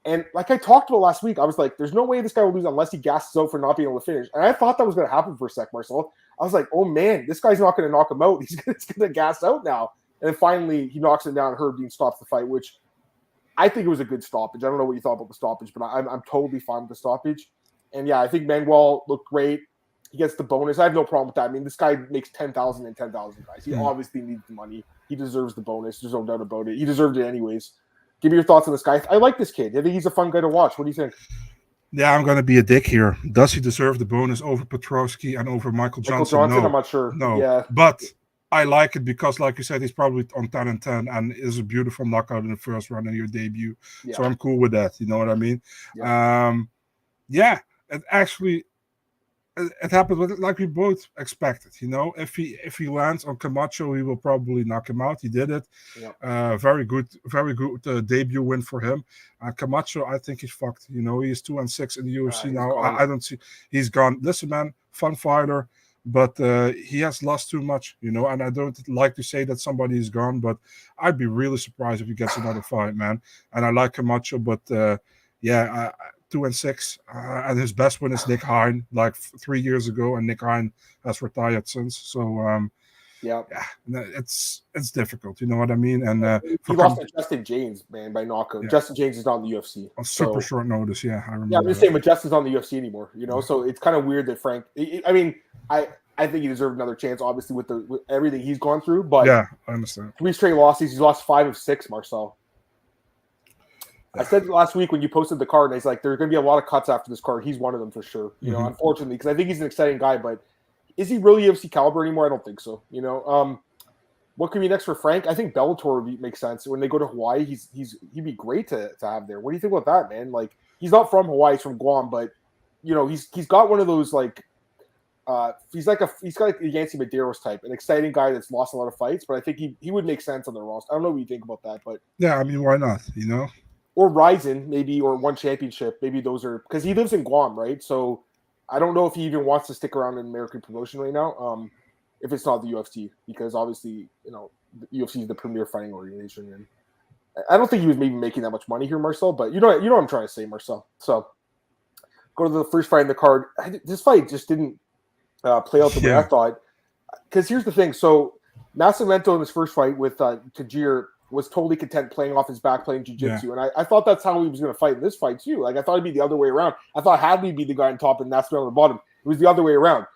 Speaker 1: And like I talked about last week, I was like, there's no way this guy will lose unless he gasses out for not being able to finish. And I thought that was going to happen for a sec, Marcel. I was like, oh, man, this guy's not going to knock him out. He's going to gas out now. And then finally, he knocks him down. Herb Dean stops the fight, which I think it was a good stoppage. I don't know what you thought about the stoppage, but I'm totally fine with the stoppage. And, yeah, I think Manuel looked great. He gets the bonus. I have no problem with that. I mean, this guy makes $10,000 and $10,000, guys. He obviously needs the money. He deserves the bonus. There's no doubt about it. He deserved it anyways. Give me your thoughts on this guy. I like this kid. I think he's a fun guy to watch. What do you think?
Speaker 2: Yeah, I'm going to be a dick here. Does he deserve the bonus over Petrosky and over Michael Johnson? No.
Speaker 1: I'm not sure.
Speaker 2: No.
Speaker 1: Yeah.
Speaker 2: But I like it because, like you said, he's probably on 10-10 and is a beautiful knockout in the first round in your debut. Yeah. So I'm cool with that. You know what I mean? Yeah. It actually... It happened like we both expected, you know. If he lands on Camacho, he will probably knock him out. He did it. Yeah. Very good debut win for him. Camacho, I think he's fucked. You know, he's 2-6 in the UFC now. I don't see he's gone. Listen, man, fun fighter, but he has lost too much, you know. And I don't like to say that somebody is gone, but I'd be really surprised if he gets another fight, man. And I like Camacho, but 2-6, and his best win is Nick Hine, like 3 years ago, and Nick Hine has retired since. So it's difficult, you know what I mean? And
Speaker 1: he lost to Justin James, man, by knockout. Yeah. Justin James is not in the UFC
Speaker 2: on super short notice. Yeah, I remember.
Speaker 1: Yeah, I'm just saying, but Justin's not in the UFC anymore, you know. So it's kind of weird that Frank. I mean, I think he deserved another chance, obviously, with everything he's gone through. But
Speaker 2: yeah, I understand.
Speaker 1: 3 straight losses. He's lost 5 of 6, Marcel. I said last week when you posted the card, and he's like, there's going to be a lot of cuts after this card. He's one of them for sure. You know, unfortunately, because I think he's an exciting guy, but is he really UFC caliber anymore? I don't think so. You know, what could be next for Frank? I think Bellator would make sense. When they go to Hawaii, he'd be great to have there. What do you think about that, man? Like, he's not from Hawaii, he's from Guam, but you know, he's got one of those like he's got like the Yancy Medeiros type, an exciting guy that's lost a lot of fights, but I think he would make sense on the roster. I don't know what you think about that, but
Speaker 2: yeah, I mean, why not? You know.
Speaker 1: Or Ryzen, maybe, or one championship. Maybe those are because he lives in Guam, right? So I don't know if he even wants to stick around in American promotion right now. If it's not the UFC, because obviously, you know, the UFC is the premier fighting organization, and I don't think he was maybe making that much money here, Marcel. But you know what I'm trying to say, Marcel. So go to the first fight in the card. This fight just didn't play out the way I thought. Because here's the thing. So Nascimento in his first fight with Tajir was totally content playing off his back, playing jiu-jitsu. And I thought that's how he was going to fight in this fight too. Like, I thought it'd be the other way around. I thought Hadley would be the guy on top and Nascimento on the bottom. It was the other way around.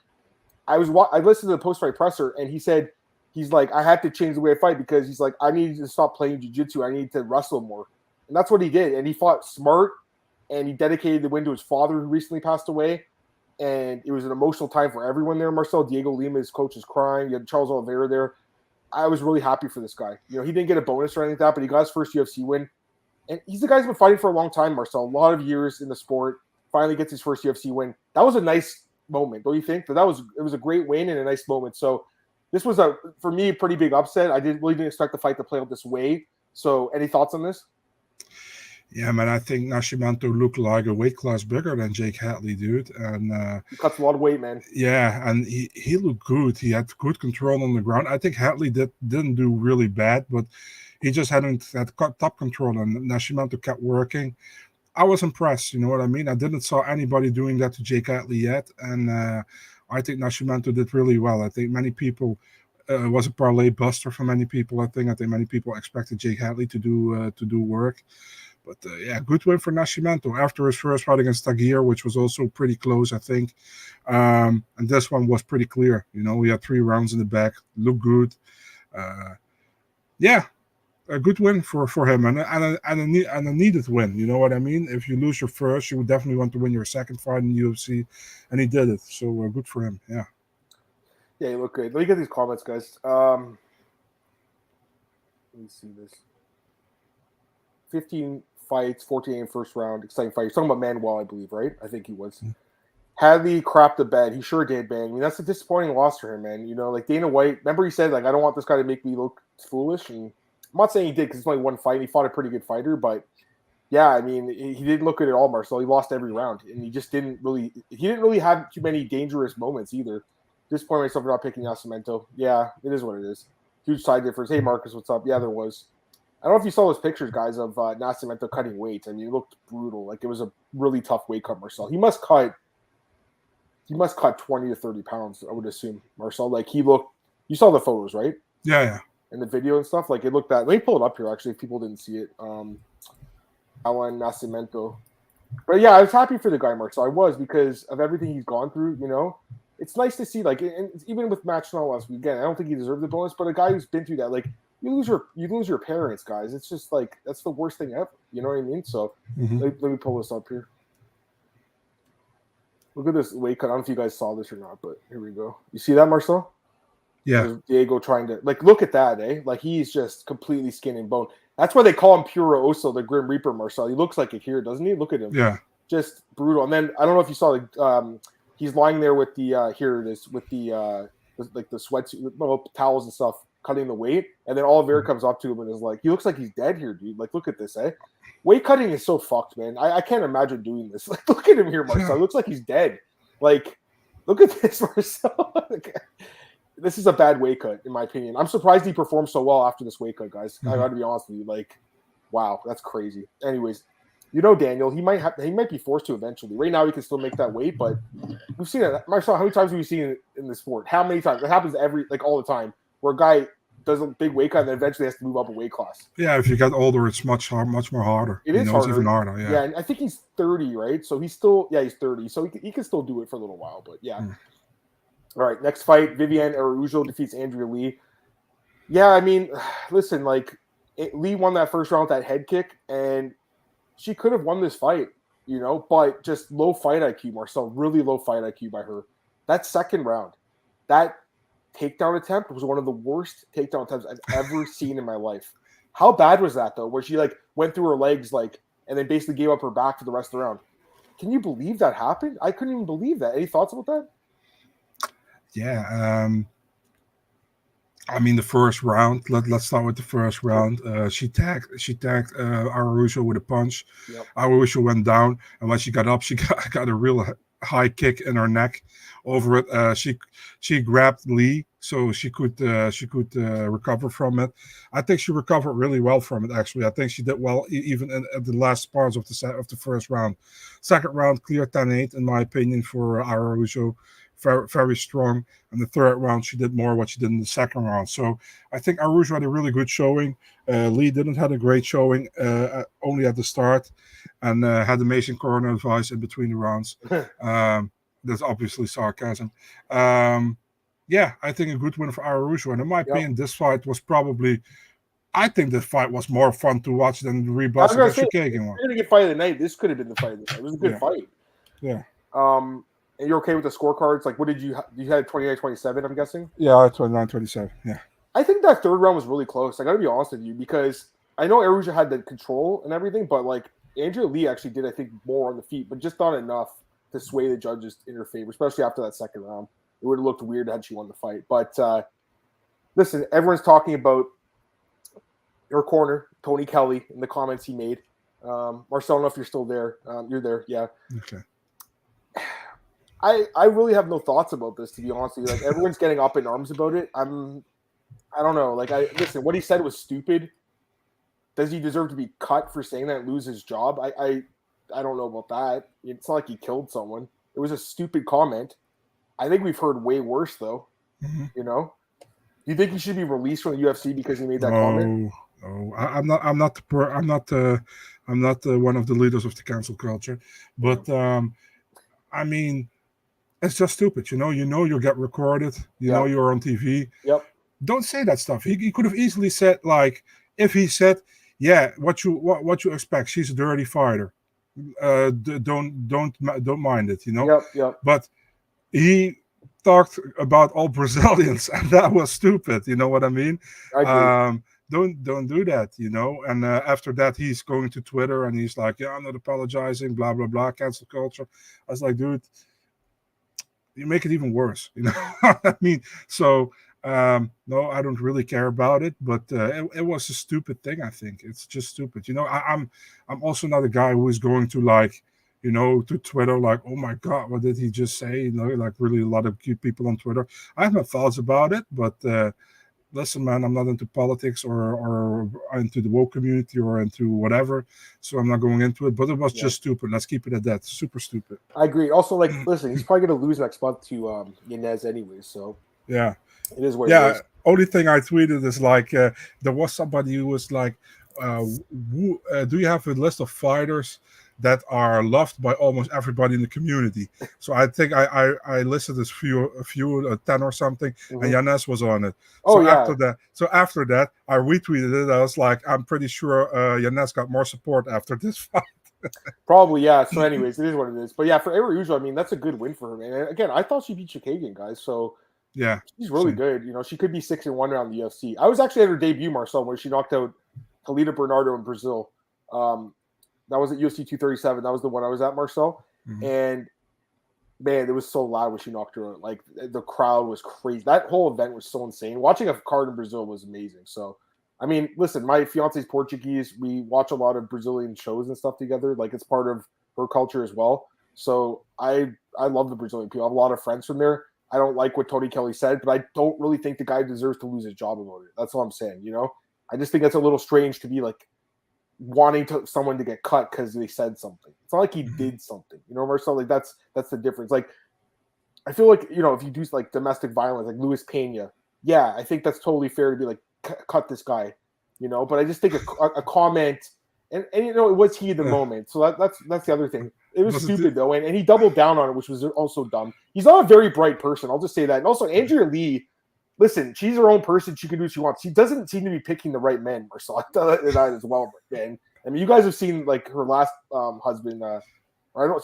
Speaker 1: I listened to the post-fight presser, and he said, he's like, I had to change the way I fight because he's like, I need to stop playing jiu-jitsu. I need to wrestle more. And that's what he did. And he fought smart, and he dedicated the win to his father who recently passed away. And it was an emotional time for everyone there, Marcel. Diego Lima, his coach, is crying. You had Charles Oliveira there. I was really happy for this guy. You know, he didn't get a bonus or anything like that, but he got his first UFC win. And he's the guy who's been fighting for a long time, Marcel. A lot of years in the sport. Finally gets his first UFC win. That was a nice moment, don't you think? It was a great win and a nice moment. So this was for me, a pretty big upset. I didn't expect the fight to play out this way. So any thoughts on this?
Speaker 2: Yeah, man, I think Nascimento looked like a weight class bigger than Jake Hadley, dude. And
Speaker 1: he cuts a lot of weight, man.
Speaker 2: Yeah, and he looked good. He had good control on the ground. I think Hadley didn't do really bad, but he just had top control, and Nascimento kept working. I was impressed, you know what I mean? I didn't saw anybody doing that to Jake Hadley yet, and I think Nascimento did really well. I think many people was a parlay buster for many people. I think many people expected Jake Hadley to do work. But yeah, good win for Nascimento after his first fight against Tagir, which was also pretty close, I think. And this one was pretty clear. We had 3 rounds in the back, looked good. Yeah, a good win for him and a needed win. You know what I mean? If you lose your first, you would definitely want to win your second fight in the UFC, and he did it. So good for him. Yeah.
Speaker 1: Yeah, you look good. Let me get these comments, guys. Let me see this. 15 fights, 14 in first round, exciting fight. You're talking about Manuel, I believe, right? I think he was.
Speaker 2: Mm-hmm.
Speaker 1: Hadley crapped the bed. He sure did, man. I mean, that's a disappointing loss for him, man. Like Dana White, remember he said, like, I don't want this guy to make me look foolish. And I'm not saying he did because it's only one fight. And he fought a pretty good fighter, but yeah, I mean, he didn't look good at all, Marcel. He lost every round, and he didn't really have too many dangerous moments either. Disappointed myself for not picking Nascimento. Yeah, it is what it is. Huge side difference. Hey, Marcus, what's up? Yeah, there was. I don't know if you saw those pictures, guys, of Nascimento cutting weight. I mean, it looked brutal. Like, it was a really tough weight cut, Marcel. He must cut 20 to 30 pounds, I would assume, Marcel. Like, he looked – you saw the photos, right?
Speaker 2: Yeah.
Speaker 1: And the video and stuff. Like, it looked that – let me pull it up here, actually, if people didn't see it. Alan Nascimento. But, yeah, I was happy for the guy, Marcel. I was, because of everything he's gone through, It's nice to see, like, and even with Matt Schnell last week, again, I don't think he deserved the bonus, but a guy who's been through that, like – you lose your parents, guys. It's just like that's the worst thing ever. You know what I mean? So let me pull this up here. Look at this weight cut. I don't know if you guys saw this or not, but here we go. You see that, Marcel?
Speaker 2: Yeah.
Speaker 1: There's Diego trying to look at that, eh? Like he's just completely skin and bone. That's why they call him Puro Oso, the Grim Reaper, Marcel. He looks like it here, doesn't he? Look at him.
Speaker 2: Yeah.
Speaker 1: Just brutal. And then I don't know if you saw he's lying there with the here it is with the like the sweatsuit, towels and stuff, cutting the weight, and then Oliveira comes up to him and is like, he looks like he's dead here, dude. Like, look at this, eh? Weight cutting is so fucked, man. I can't imagine doing this. Like, look at him here, Marcel. It looks like he's dead. Like, look at this, Marcel. This is a bad weight cut, in my opinion. I'm surprised he performed so well after this weight cut, guys. I got to be honest with you. Like, wow, that's crazy. Anyways, Daniel, he might be forced to eventually. Right now, he can still make that weight, but we've seen it. Marcel, how many times have we seen it in the sport? How many times? It happens all the time, where a guy does a big weight cut and then eventually has to move up a weight class.
Speaker 2: Yeah, if you get older, it's much more harder.
Speaker 1: It is harder.
Speaker 2: It's even harder, yeah.
Speaker 1: Yeah, and I think he's 30, right? So he's 30. So he can still do it for a little while, but yeah. All right, next fight, Viviane Araújo defeats Andrea Lee. Yeah, I mean, listen, Lee won that first round with that head kick, and she could have won this fight, but just low fight IQ, Marcel, really low fight IQ by her. That second round, that takedown attempt was one of the worst takedown attempts I've ever seen in my life. How bad was that, though, where she, went through her legs, and then basically gave up her back for the rest of the round? Can you believe that happened? I couldn't even believe that. Any thoughts about that?
Speaker 2: Yeah, I mean the first round. Let's start with the first round. She tagged Araújo with a punch.
Speaker 1: Yep.
Speaker 2: Araújo went down, and when she got up, she got a real high kick in her neck over it. She grabbed Lee so she could recover from it. I think she recovered really well from it. Actually, I think she did well even at the last parts of the first round. Second round, clear 10-8 in my opinion for Araújo. Very, very strong. And the third round, she did more what she did in the second round. So I think Araújo had a really good showing. Lee didn't have a great showing, only at the start, and had amazing corner advice in between the rounds. That's obviously sarcasm. Yeah, I think a good win for Araújo. And in my opinion, this fight was probably, I think this fight was more fun to watch than the Rebus against Chookagian one.
Speaker 1: You're going to get fight of the night. This could have been the fight of the night. It was a good fight.
Speaker 2: Yeah.
Speaker 1: And you're okay with the scorecards? What did you had 29-27, I'm guessing?
Speaker 2: Yeah, 29-27, yeah.
Speaker 1: I think that third round was really close. I got to be honest with you, because I know Araújo had the control and everything, but Andrea Lee actually did, I think, more on the feet, but just not enough to sway the judges in her favor, especially after that second round. It would have looked weird had she won the fight. But listen, everyone's talking about her corner, Tony Kelly, in the comments he made. Marcel, I don't know if you're still there. You're there, yeah.
Speaker 2: Okay.
Speaker 1: I really have no thoughts about this, to be honest with you. Everyone's getting up in arms about it. I don't know. Listen, what he said was stupid. Does he deserve to be cut for saying that and lose his job? I don't know about that. It's not like he killed someone. It was a stupid comment. I think we've heard way worse, though.
Speaker 2: Mm-hmm.
Speaker 1: Do you think he should be released from the UFC because he made that comment?
Speaker 2: No, I'm not I'm not one of the leaders of the cancel culture, but I mean, it's just stupid. You'll get recorded. You're on TV.
Speaker 1: Yep.
Speaker 2: Don't say that stuff. He could have easily said, like, if he said, yeah, what you expect. She's a dirty fighter. Don't mind it.
Speaker 1: Yep.
Speaker 2: But he talked about all Brazilians, and that was stupid. You know what I mean?
Speaker 1: I agree.
Speaker 2: Don't do that. And after that, he's going to Twitter and he's like, yeah, I'm not apologizing. Blah blah blah. Cancel culture. I was like, dude, you make it even worse. I mean, so. No, I don't really care about it, but it was a stupid thing. I think it's just stupid. I'm also not a guy who is going to to Twitter like, oh my god, what did he just say? Like really a lot of cute people on Twitter. I have my thoughts about it, but listen, man, I'm not into politics or into the woke community or into whatever, so I'm not going into it. But it was just stupid. Let's keep it at that. Super stupid.
Speaker 1: I agree. Also, like, listen, he's probably going to lose next month to Yanez anyway, so
Speaker 2: yeah.
Speaker 1: It is what it is.
Speaker 2: Only thing I tweeted is like there was somebody who was like, do you have a list of fighters that are loved by almost everybody in the community? So I think I listed a few 10 or something, and Yanez was on it. After that, I retweeted it. I was like, I'm pretty sure Yanez got more support after this fight.
Speaker 1: Probably, yeah. So anyways, it is what it is. But yeah, for Araujo, I mean, that's a good win for her. And again, I thought she beat Chikagian, guys. So
Speaker 2: yeah,
Speaker 1: she's really good. She could be 6-1 around the UFC. I was actually at her debut, Marcel, where she knocked out Kalita Bernardo in Brazil. That was at UFC 237. That was the one I was at, Marcel. And man, it was so loud when she knocked her out. Like, the crowd was crazy. That whole event was so insane. Watching a card in Brazil was amazing. So, I mean, listen, my fiance's Portuguese. We watch a lot of Brazilian shows and stuff together. Like, it's part of her culture as well. So I love the Brazilian people. I have a lot of friends from there. I don't like what Tony Kelly said, but I don't really think the guy deserves to lose his job about it. That's all I'm saying, I just think that's a little strange to be like wanting someone to get cut because they said something. It's not like he did something, Marcel. Like that's the difference. Like, I feel like if you do like domestic violence, like Luis Pena, yeah, I think that's totally fair to be like cut this guy, But I just think a comment, and it was he in the moment. So that's the other thing. It was stupid though, and he doubled down on it, which was also dumb. He's not a very bright person. I'll just say that. And also, Andrea Lee, listen, she's her own person. She can do what she wants. She doesn't seem to be picking the right men, Marcel. I thought that as well. And I mean, you guys have seen like her last husband.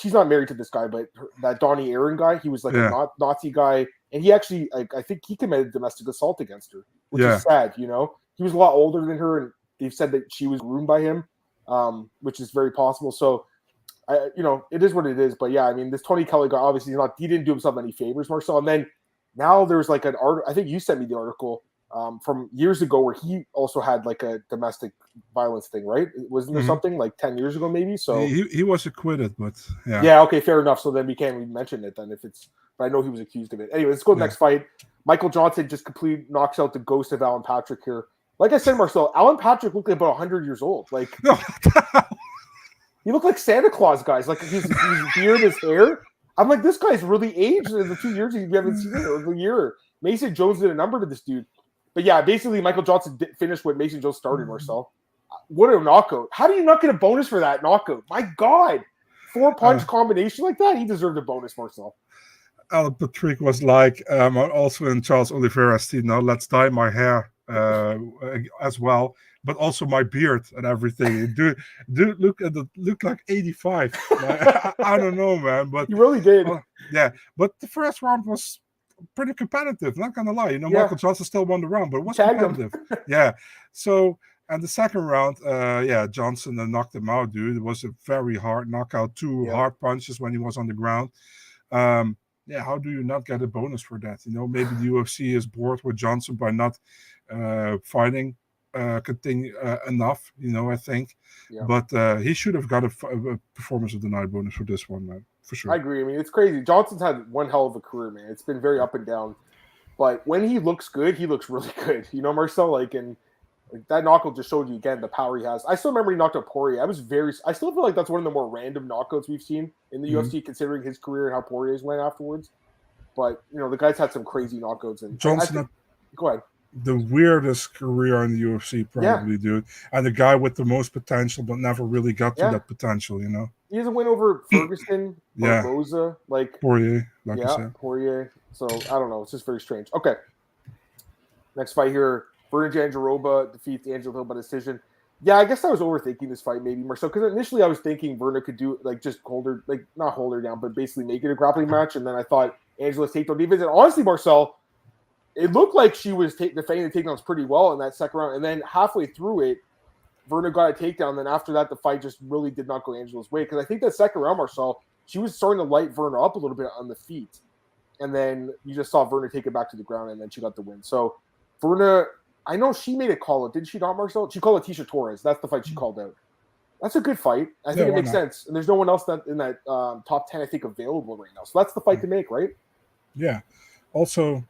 Speaker 1: She's not married to this guy, but that Donnie Aaron guy. He was like a Nazi guy, and he actually, I think, he committed domestic assault against her, which is sad. He was a lot older than her, and they've said that she was groomed by him, which is very possible. So. It is what it is, but yeah, I mean, this Tony Kelly guy, obviously he didn't do himself any favors, Marcel. And then now there's like an article, I think you sent me the article from years ago where he also had like a domestic violence thing, right? Wasn't there something like 10 years ago, maybe? So
Speaker 2: he was acquitted, but yeah.
Speaker 1: Yeah, okay, fair enough. So then we can't even mention it then but I know he was accused of it. Anyway, let's go to the next fight. Michael Johnson just completely knocks out the ghost of Alan Patrick here. Like I said, Marcel, Alan Patrick looked like about 100 years old. Like, he looked like Santa Claus, guys. Like his beard, his hair. I'm like, this guy's really aged in the 2 years you haven't seen it, or the year. Mason Jones did a number to this dude. But yeah, basically, Michael Johnson finished what Mason Jones started, Marcel. What a knockout. How do you not get a bonus for that knockout? My God. 4-punch combination like that? He deserved a bonus, Marcel.
Speaker 2: Alan Patrick was like, I'm also in Charles Oliveira's team now. Let's dye my hair as well. But also my beard and everything. Dude, look like 85. I don't know, man. But
Speaker 1: he really did.
Speaker 2: Yeah, but the first round was pretty competitive. Not gonna lie, Michael Johnson still won the round, but it was competitive. Yeah. So, and the second round, Johnson knocked him out, dude. It was a very hard knockout. Two hard punches when he was on the ground. How do you not get a bonus for that? Maybe the UFC is bored with Johnson by not fighting. Continue enough, I think. But he should have got a performance of the night bonus for this one, man, for sure.
Speaker 1: I agree. I mean, it's crazy. Johnson's had one hell of a career, man. It's been very up and down. But when he looks good, he looks really good. Marcel, and that knockout just showed you again the power he has. I still remember he knocked out Poirier. I still feel like that's one of the more random knockouts we've seen in the UFC, considering his career and how Poirier's went afterwards. But the guy's had some crazy knockouts. And
Speaker 2: Johnson.
Speaker 1: Go ahead.
Speaker 2: the weirdest career in the UFC,
Speaker 1: Yeah,
Speaker 2: probably, dude. And the guy with the most potential, but never really got to
Speaker 1: yeah.
Speaker 2: that potential, you know?
Speaker 1: He has a win over Ferguson,
Speaker 2: Yeah.
Speaker 1: Barboza, like
Speaker 2: Poirier, like you said.
Speaker 1: Poirier. So I don't know. It's just very strange. Okay. Next fight here, Vernon Jandiroba defeats Angelo Hill by decision. Yeah, I guess I was overthinking this fight, maybe Marcel, because initially I was thinking Verna could do like just hold her, like not hold her down, but basically make it a grappling match, and then I thought Angela's takedown defense. And honestly, Marcel, it looked like she was defending the takedowns pretty well in that second round, and then halfway through it, Verna got a takedown. Then after that, the fight just really did not go Angela's way, because I think that second round, Marcel, she was starting to light Verna up a little bit on the feet, and then you just saw Verna take it back to the ground, and then she got the win. So Verna, I know she made a call out, didn't she not, Marcel? She called Atisha Torres. That's the fight she called out. That's a good fight. I think it makes sense. And there's no one else in that top 10, I think, available right now. So that's the fight to make, right?
Speaker 2: Yeah. Also,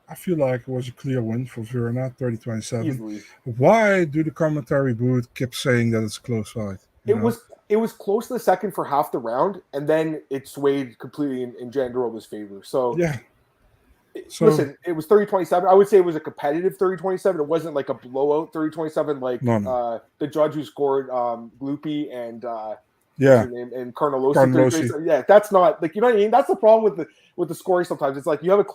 Speaker 2: I feel like it was a clear win for Verna, 30-27.
Speaker 1: Easily.
Speaker 2: Why do the commentary booth keep saying that it's a close fight?
Speaker 1: It was close to the second for half the round, and then it swayed completely in Jandiroba's favor. So
Speaker 2: yeah.
Speaker 1: Listen, it was 30-27. I would say it was a competitive 30-27. It wasn't like a blowout 30-27 like the judge who scored Gloopy and and Carnelossi. Yeah, that's not like, you know what I mean? That's the problem with the scoring sometimes. It's like you have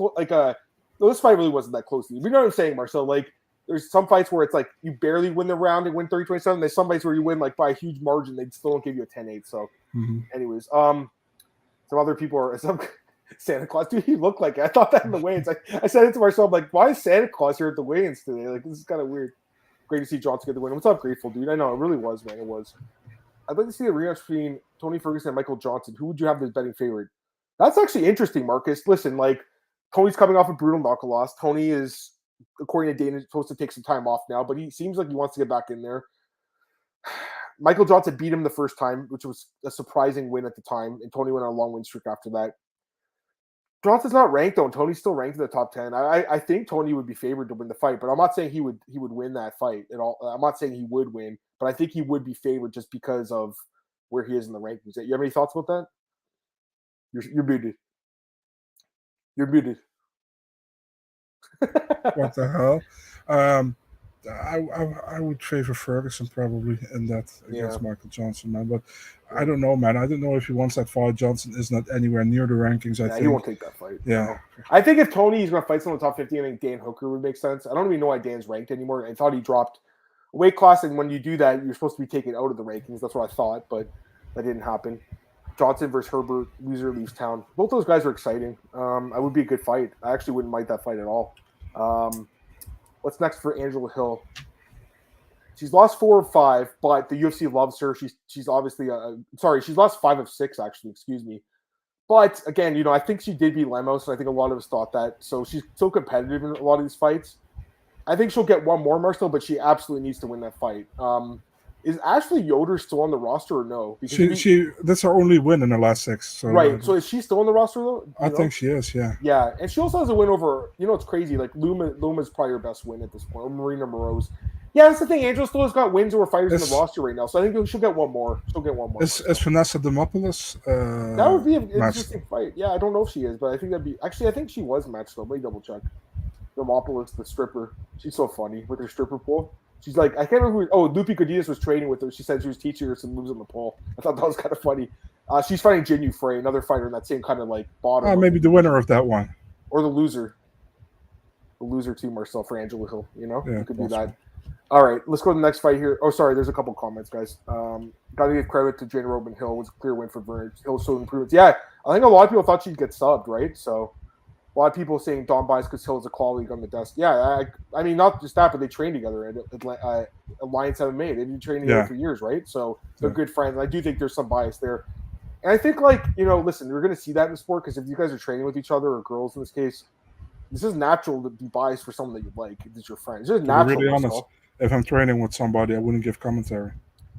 Speaker 1: this fight really wasn't that close. You know what I'm saying, Marcel? Like there's some fights where it's like you barely win the round and win 30-27. There's some fights where you win like by a huge margin. They still don't give you a 10-8. So anyways, some other people are Santa Claus, dude, he looked like it. I thought that in the weigh-ins. I said it to myself, like, why is Santa Claus here at the weigh-ins today? Like, this is kind of weird. Great to see Johnson get the win. What's up, Grateful, dude? I know, it really was, man. It was. I'd like to see a rematch between Tony Ferguson and Michael Johnson. Who would you have as betting favorite? That's actually interesting, Marcus. Listen, like, Tony's coming off a brutal knuckle loss. Tony is, according to Dana, supposed to take some time off now, but he seems like he wants to get back in there. Michael Johnson beat him the first time, which was a surprising win at the time, and Tony went on a long win streak after that. Johnson's not ranked though, and Tony's still ranked in the top 10. I think Tony would be favored to win the fight, but I'm not saying he would win that fight at all. I'm not saying he would win, but I think he would be favored just because of where he is in the rankings. You have any thoughts about that? You're muted. You're muted.
Speaker 2: What the hell? I would favor Ferguson probably in that against Michael Johnson, man. But I don't know, man. I don't know if he wants that fight. Johnson is not anywhere near the rankings. I think
Speaker 1: he won't take that fight.
Speaker 2: Yeah,
Speaker 1: no. I think if Tony's going to fight someone in the top 15, I think Dan Hooker would make sense. I don't even know why Dan's ranked anymore. I thought he dropped a weight class, and when you do that, you're supposed to be taken out of the rankings. That's what I thought, but that didn't happen. Johnson versus Herbert, loser leaves town. Both those guys are exciting. I would be a good fight. I actually wouldn't mind that fight at all. What's next for Angela Hill? She's lost 4 of 5, but the UFC loves her. She's obviously she's lost 5 of 6 actually. Excuse me. But again, I think she did beat Lemos, and I think a lot of us thought that. So she's so competitive in a lot of these fights. I think she'll get one more, Marcel, but she absolutely needs to win that fight. Is Ashley Yoder still on the roster or no?
Speaker 2: Because she that's her only win in the last 6. So
Speaker 1: right. So is she still on the roster though?
Speaker 2: I think she is. Yeah.
Speaker 1: Yeah, and she also has a win over. It's crazy. Like Luma's probably her best win at this point. Or Marina Moroz. Yeah, that's the thing. Angela still has got wins over fighters in the roster right now, so I think she'll get one more. She'll get one more.
Speaker 2: Is Vanessa Demopoulos?
Speaker 1: That would be an interesting fight. Yeah, I don't know if she is, but I think that'd be. Actually, I think she was matched though. Let me double check. Demopoulos, the stripper. She's so funny with her stripper pole. She's like, I can't remember who. Oh, Lupi Codidas was training with her. She said she was teaching her some moves on the pole. I thought that was kind of funny. She's fighting Jinyu Frey, another fighter in that same kind of like bottom.
Speaker 2: Maybe the winner of that one,
Speaker 1: or the loser. The loser too, Marcel, for Angela Hill. You could do that. All right, let's go to the next fight here. Oh, sorry, there's a couple comments, guys. Got to give credit to Jane Robin Hill. It was a clear win for Vernon. Hill showed improvements. Yeah, I think a lot of people thought she'd get subbed, right? So a lot of people saying Don buys because Hill is a quality on the desk. Yeah, I mean, not just that, but they trained together at Alliance MMA. They've been training together for years, right? So they're good friends. I do think there's some bias there. And I think, listen, we're going to see that in the sport because if you guys are training with each other, or girls in this case, this is natural to be biased for someone that you like. It's your friend. It's just natural.
Speaker 2: To be really honest, if I'm training with somebody, I wouldn't give commentary.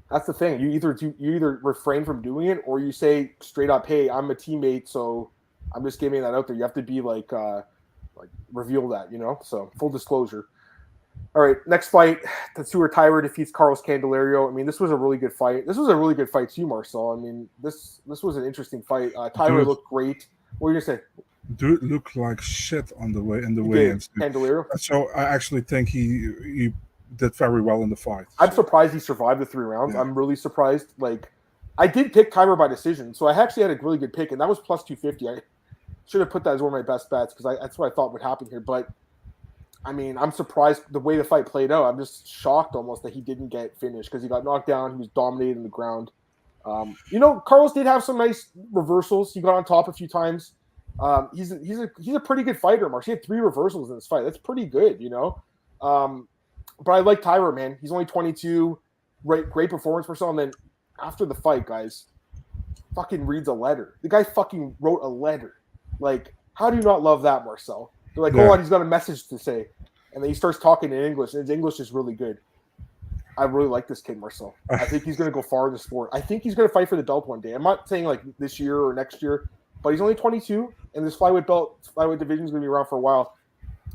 Speaker 1: That's the thing. You either refrain from doing it, or you say straight up, "Hey, I'm a teammate, so I'm just giving that out there." You have to be like reveal that, So full disclosure. All right, next fight. Tetsuya Taira defeats Carlos Candelario. I mean, this was a really good fight. This was a really good fight too, Marcel. I mean, this was an interesting fight. Taira looked great. What were you gonna say?
Speaker 2: dude looked like shit on the way in the
Speaker 1: He
Speaker 2: weigh-ins.
Speaker 1: did. Candelario.
Speaker 2: So I actually think he did very well in the fight.
Speaker 1: I'm
Speaker 2: So,
Speaker 1: surprised he survived the 3 rounds.
Speaker 2: yeah.
Speaker 1: I'm really surprised. Like, I did pick Kyber by decision, so I actually had a really good pick, and that was plus 250. I should have put that as one of my best bets because that's what I thought would happen here. But I mean, I'm surprised the way the fight played out. I'm just shocked almost that he didn't get finished because he got knocked down. He was dominating the ground. Carlos did have some nice reversals. He got on top a few times. He's a pretty good fighter, Mark. He had 3 reversals in this fight. That's pretty good, But I like Tyra, man. He's only 22. Great performance for someone. And then after the fight, guys, fucking reads a letter. The guy fucking wrote a letter. Like, how do you not love that, Marcel? They're like,
Speaker 2: Yeah.
Speaker 1: oh, he's got a message to say. And then he starts talking in English, and his English is really good. I really like this kid, Marcel. I think he's going to go far in the sport. I think he's going to fight for the belt one day. I'm not saying like this year or next year, but he's only 22, and this flyweight division is going to be around for a while.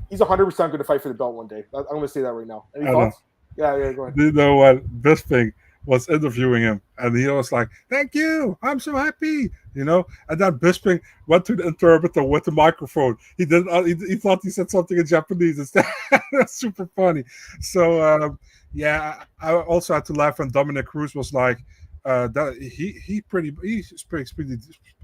Speaker 1: He's 100% going to fight for the belt one day. I'm going to say that right now. Any thoughts? Yeah, go ahead.
Speaker 2: You know what? Bisping was interviewing him, and he was like, "Thank you, I'm so happy," And then Bisping went to the interpreter with the microphone. He didn't. He thought he said something in Japanese instead. That's super funny. So I also had to laugh when Dominic Cruz was like, "That he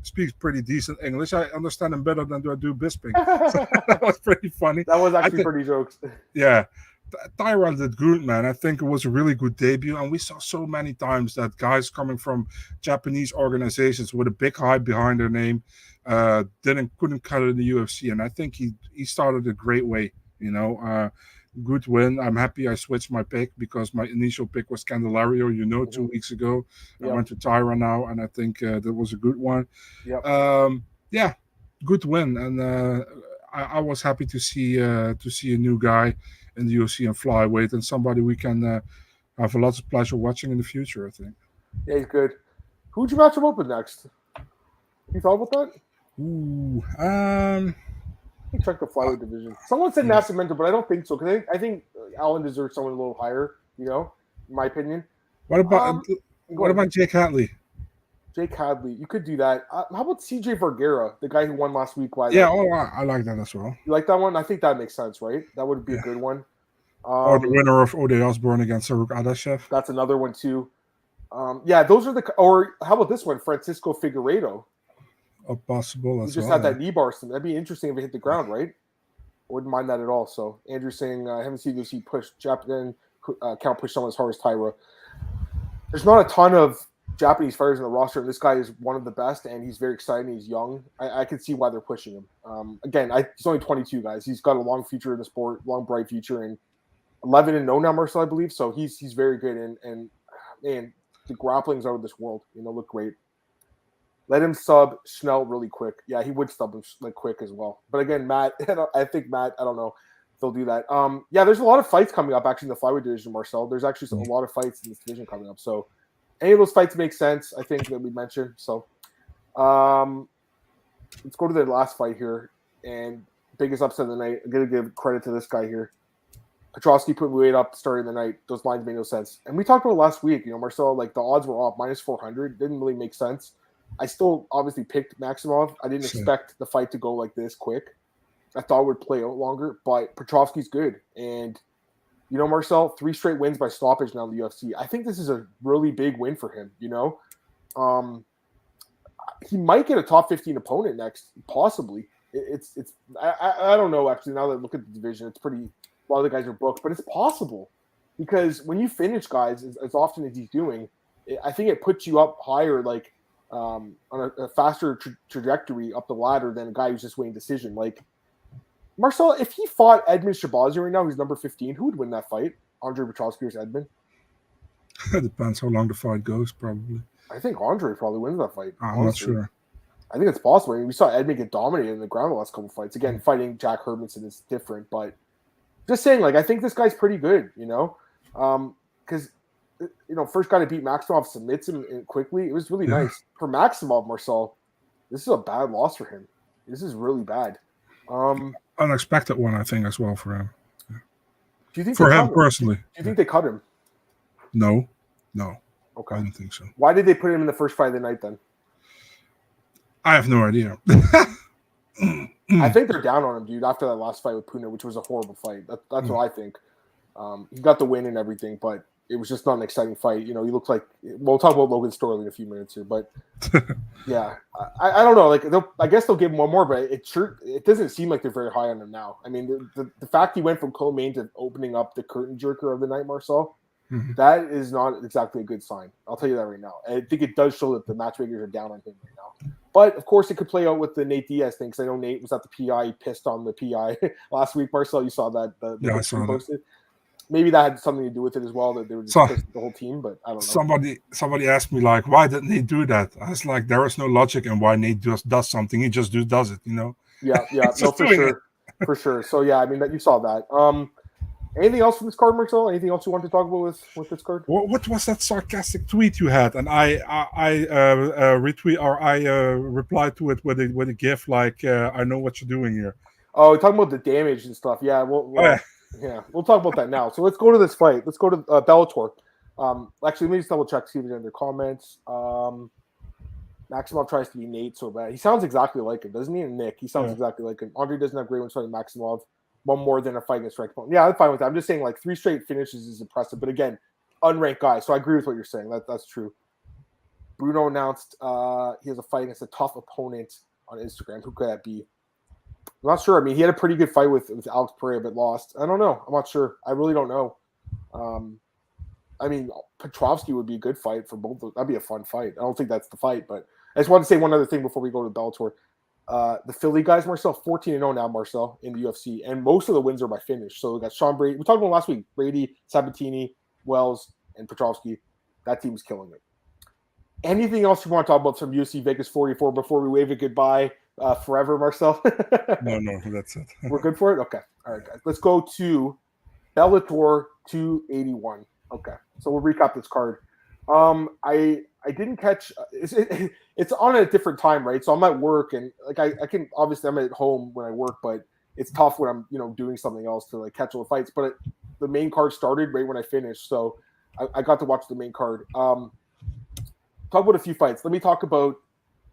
Speaker 2: speaks pretty decent English. I understand him better than I do Bisping." So that was pretty funny.
Speaker 1: That was actually pretty jokes.
Speaker 2: Yeah. Tyron did good, man. I think it was a really good debut, and we saw so many times that guys coming from Japanese organizations with a big hype behind their name couldn't cut it in the UFC, and I think he started a great way. Good win. I'm happy I switched my pick because my initial pick was Candelario. 2 weeks ago. Yep. I went to Tyron now, and I think that was a good one.
Speaker 1: Yep.
Speaker 2: Good win, and I was happy to see a new guy in the UFC and flyweight, and somebody we can have a lot of pleasure watching in the future, I think.
Speaker 1: Yeah, he's good. Who'd you match him up with next? You thought about that?
Speaker 2: Ooh,
Speaker 1: let me check the flyweight division. Someone said Nascimento, but I don't think so, because I think Allen deserves someone a little higher, in my opinion.
Speaker 2: What about Jake Hadley?
Speaker 1: Jake Hadley, you could do that. How about CJ Vergara, the guy who won last week?
Speaker 2: I like that as well.
Speaker 1: You like that one? I think that makes sense, right? That would be a good one.
Speaker 2: Or the winner of Ode Osborne against Saruk Adashev.
Speaker 1: That's another one too. Those are or how about this one, Francisco Figueiredo?
Speaker 2: Possible as well.
Speaker 1: He just had that knee bar. That'd be interesting if it hit the ground, right? Wouldn't mind that at all. So Andrew's saying, I haven't seen UFC push Japan, can't push someone as hard as Tyra. There's not a ton of Japanese fighters in the roster, and this guy is one of the best, and he's very exciting. He's young. I can see why they're pushing him. Again, he's only 22, guys. He's got a long future in the sport, long bright future, and 11-0 now, Marcel, I believe. So he's very good, and man, the grappling's out of this world. Look great. Let him sub Schnell really quick. Yeah, he would sub him quick as well. But again, Matt, I think Matt, I don't know if they'll do that. There's a lot of fights coming up actually in the flyweight division, Marcel. There's actually a lot of fights in this division coming up. So any of those fights make sense, I think, that we mentioned. So let's go to the last fight here. And biggest upset of the night. I'm going to give credit to this guy here. Petrovsky put weight up starting the night. Those lines made no sense. And we talked about last week, Marcel, the odds were off, minus 400. Didn't really make sense. I still obviously picked Maximov. I didn't expect the fight to go like this quick. I thought it would play out longer, but Petrovsky's good. And, Marcel, 3 straight wins by stoppage now in the UFC. I think this is a really big win for him, He might get a top 15 opponent next, possibly. I don't know, actually, now that I look at the division, it's pretty – a lot of the guys are booked, but it's possible. Because when you finish guys as often as he's doing, I think it puts you up higher, on a faster trajectory up the ladder than a guy who's just waiting decision. Marcel, if he fought Edmund Shabazi right now, who's number 15, who would win that fight? Andre Petrovsky or Edmund?
Speaker 2: It depends how long the fight goes, probably.
Speaker 1: I think Andre probably wins that fight.
Speaker 2: I'm not sure.
Speaker 1: I think it's possible. We saw Edmund get dominated in the ground the last couple fights. Again, fighting Jack Hermanson is different, but just saying, I think this guy's pretty good, because first guy to beat Maximov submits him quickly. It was really nice. For Maximov, Marcel, this is a bad loss for him. This is really bad.
Speaker 2: Unexpected one, I think, as well for him.
Speaker 1: Do you think
Speaker 2: for him personally?
Speaker 1: Do you think they cut him?
Speaker 2: No.
Speaker 1: Okay.
Speaker 2: I don't think so.
Speaker 1: Why did they put him in the first fight of the night then?
Speaker 2: I have no idea.
Speaker 1: I think they're down on him, dude, after that last fight with Puna, which was a horrible fight. That's what I think. He got the win and everything, but it was just not an exciting fight. He looked like – we'll talk about Logan Storley in a few minutes here. But, yeah, I don't know. Like, I guess they'll give him one more, but it doesn't seem like they're very high on him now. I mean, the fact he went from co-main to opening up the curtain jerker of the night, Marcel, that is not exactly a good sign. I'll tell you that right now. And I think it does show that the matchmakers are down on him right now. But, of course, it could play out with the Nate Diaz thing because I know Nate was at the PI. He pissed on the PI last week. Marcel, you saw that.
Speaker 2: I saw that.
Speaker 1: Maybe that had something to do with it as well, that they were just pissed the whole team, but I don't know.
Speaker 2: Somebody asked me, like, why didn't Nate do that? I was like, there is no logic in why Nate just does something. He just does it,
Speaker 1: Yeah, no, for sure. For sure. So, yeah, I mean, you saw that. Anything else from this card, Marcel? Anything else you want to talk about with this card?
Speaker 2: What was that sarcastic tweet you had? And I retweet, or I replied to it with a gif like, I know what you're doing here.
Speaker 1: Oh, we're talking about the damage and stuff. Yeah, yeah, we'll talk about that now. So let's go to this fight. Let's go to Bellator. Actually, let me just double check, see if there's any comments. Maximov tries to be Nate so bad. He sounds exactly like him, doesn't he? And Nick, he sounds exactly like him. Andre doesn't have great ones fighting Maximov. One more than a fight against ranked opponent. Yeah, I'm fine with that. I'm just saying, like, 3 straight finishes is impressive. But again, unranked guy. So I agree with what you're saying. That's true. Bruno announced he has a fight against a tough opponent on Instagram. Who could that be? I'm not sure. I mean, he had a pretty good fight with Alex Pereira, but lost. I don't know. I'm not sure. I really don't know. I mean, Petrovsky would be a good fight for both. That'd be a fun fight. I don't think that's the fight, but I just want to say one other thing before we go to Bellator. The Philly guys, Marcel, 14-0 now, Marcel, in the UFC, and most of the wins are by finish. So we got Sean Brady. We talked about last week. Brady, Sabatini, Wells, and Petrovsky. That team's killing it. Anything else you want to talk about from UFC Vegas 44 before we wave it goodbye forever, Marcel?
Speaker 2: No, that's it.
Speaker 1: We're good for it? Okay. All right, guys. Let's go to Bellator 281. Okay. So we'll recap this card. I didn't catch it's on at a different time, right? So I'm at work and like I can obviously I'm at home when I work, but it's tough when I'm doing something else to like catch all the fights. But the main card started right when I finished, so I got to watch the main card. Talk about a few fights. Let me talk about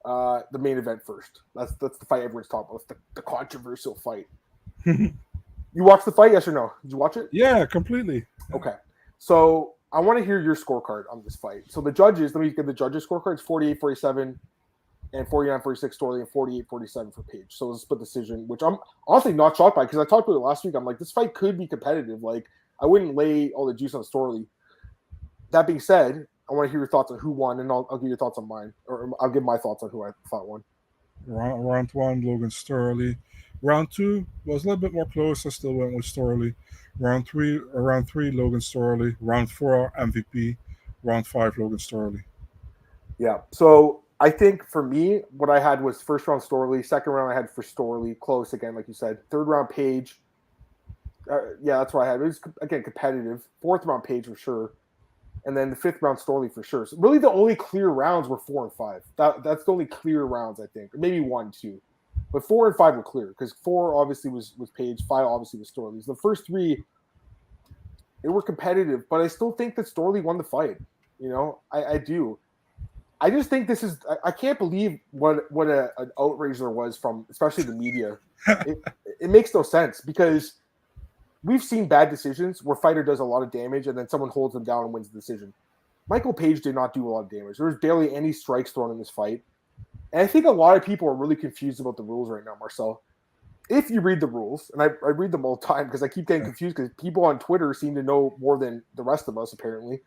Speaker 1: the main event first. That's the fight everyone's talking about. It's the controversial fight. You watched the fight, yes or no? Did you watch it?
Speaker 2: Yeah, completely.
Speaker 1: Okay. So I want to hear your scorecard on this fight. So the judges, let me get the judges' scorecards, 48-47 and 49-46 Storley and 48-47 for Page. So it's a split decision, which I'm honestly not shocked by because I talked about it last week. I'm like, this fight could be competitive. Like, I wouldn't lay all the juice on Storley. That being said, I want to hear your thoughts on who won, and I'll give you thoughts on mine. Or I'll give my thoughts on who I thought won.
Speaker 2: Round 1, Logan Storley. Round 2 was a little bit more close. I still went with Storley. Round 3, Logan Storley. Round 4, MVP. Round 5, Logan Storley.
Speaker 1: Yeah. So I think for me, what I had was first round Storley. Second round I had for Storley. Close again, like you said. Third round Page. Yeah, that's what I had. It was, again, competitive. Fourth round Page for sure. And then the fifth round Storley for sure. So really the only clear rounds were 4 and 5. That's the only clear rounds, I think. Maybe 1, 2. But 4 and 5 were clear because 4 obviously was Page, 5 obviously was Storley's. The first 3, they were competitive, but I still think that Storley won the fight. I do. I just think this is. I can't believe what an outrage there was from, especially the media. It makes no sense because we've seen bad decisions where fighter does a lot of damage and then someone holds them down and wins the decision. Michael Page did not do a lot of damage. There was barely any strikes thrown in this fight. And I think a lot of people are really confused about the rules right now, Marcel. If you read the rules, and I read them all the time because I keep getting confused because people on Twitter seem to know more than the rest of us, apparently.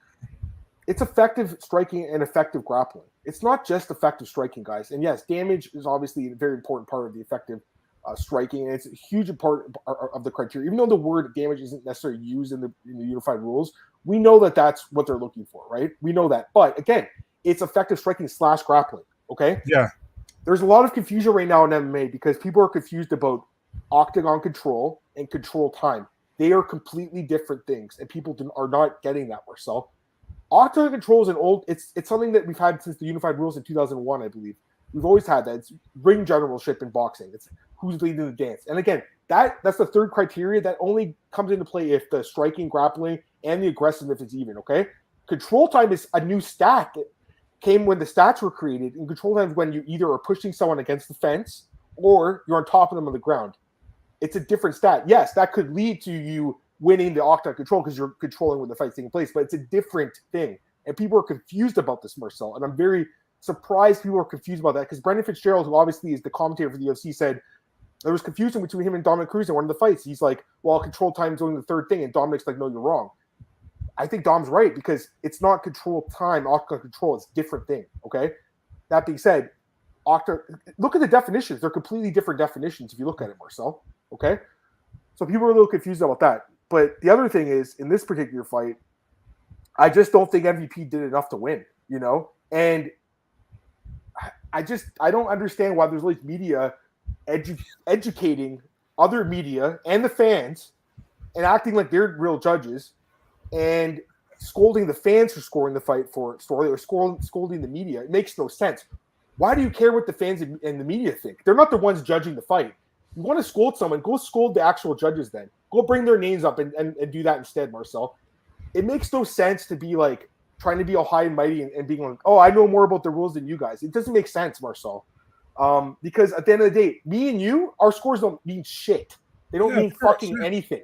Speaker 1: It's effective striking and effective grappling. It's not just effective striking, guys. And yes, damage is obviously a very important part of the effective striking, and it's a huge part of the criteria. Even though the word damage isn't necessarily used in the unified rules, we know that that's what they're looking for, right? We know that. But again, it's effective striking / grappling. Okay?
Speaker 2: Yeah.
Speaker 1: There's a lot of confusion right now in MMA because people are confused about octagon control and control time. They are completely different things, and people are not getting that, Marcel. Octagon control is it's something that we've had since the unified rules in 2001, I believe. We've always had that. It's ring generalship in boxing. It's who's leading the dance. And again, that's the third criteria that only comes into play if the striking, grappling, and the aggressiveness is even, okay? Control time is a new stat that came when the stats were created. And control time is when you either are pushing someone against the fence or you're on top of them on the ground. It's a different stat. Yes, that could lead to you winning the octagon control because you're controlling when the fight's taking place, but it's a different thing. And people are confused about this, Marcel. And I'm very surprised people are confused about that because Brendan Fitzgerald, who obviously is the commentator for the UFC, said there was confusion between him and Dominic Cruz in one of the fights. He's like, well, control time is only the third thing. And Dominic's like, no, you're wrong. I think Dom's right because it's not control time, octagon control. It's a different thing, okay? That being said, look at the definitions. They're completely different definitions if you look at it, Marcel, okay? So people are a little confused about that. But the other thing is, in this particular fight, I just don't think MVP did enough to win, you know? And I don't understand why there's like media educating other media and the fans and acting like they're real judges and scolding the fans for scoring the fight for Storley or scolding the media. It makes no sense. Why do you care what the fans and the media think? They're not the ones judging the fight. You want to scold someone, go scold the actual judges then. Go bring their names up and do that instead, Marcel. It makes no sense to be like trying to be all high and mighty and being like, oh, I know more about the rules than you guys. It doesn't make sense, Marcel. Because at the end of the day, me and you, our scores don't mean shit. They don't mean fucking anything.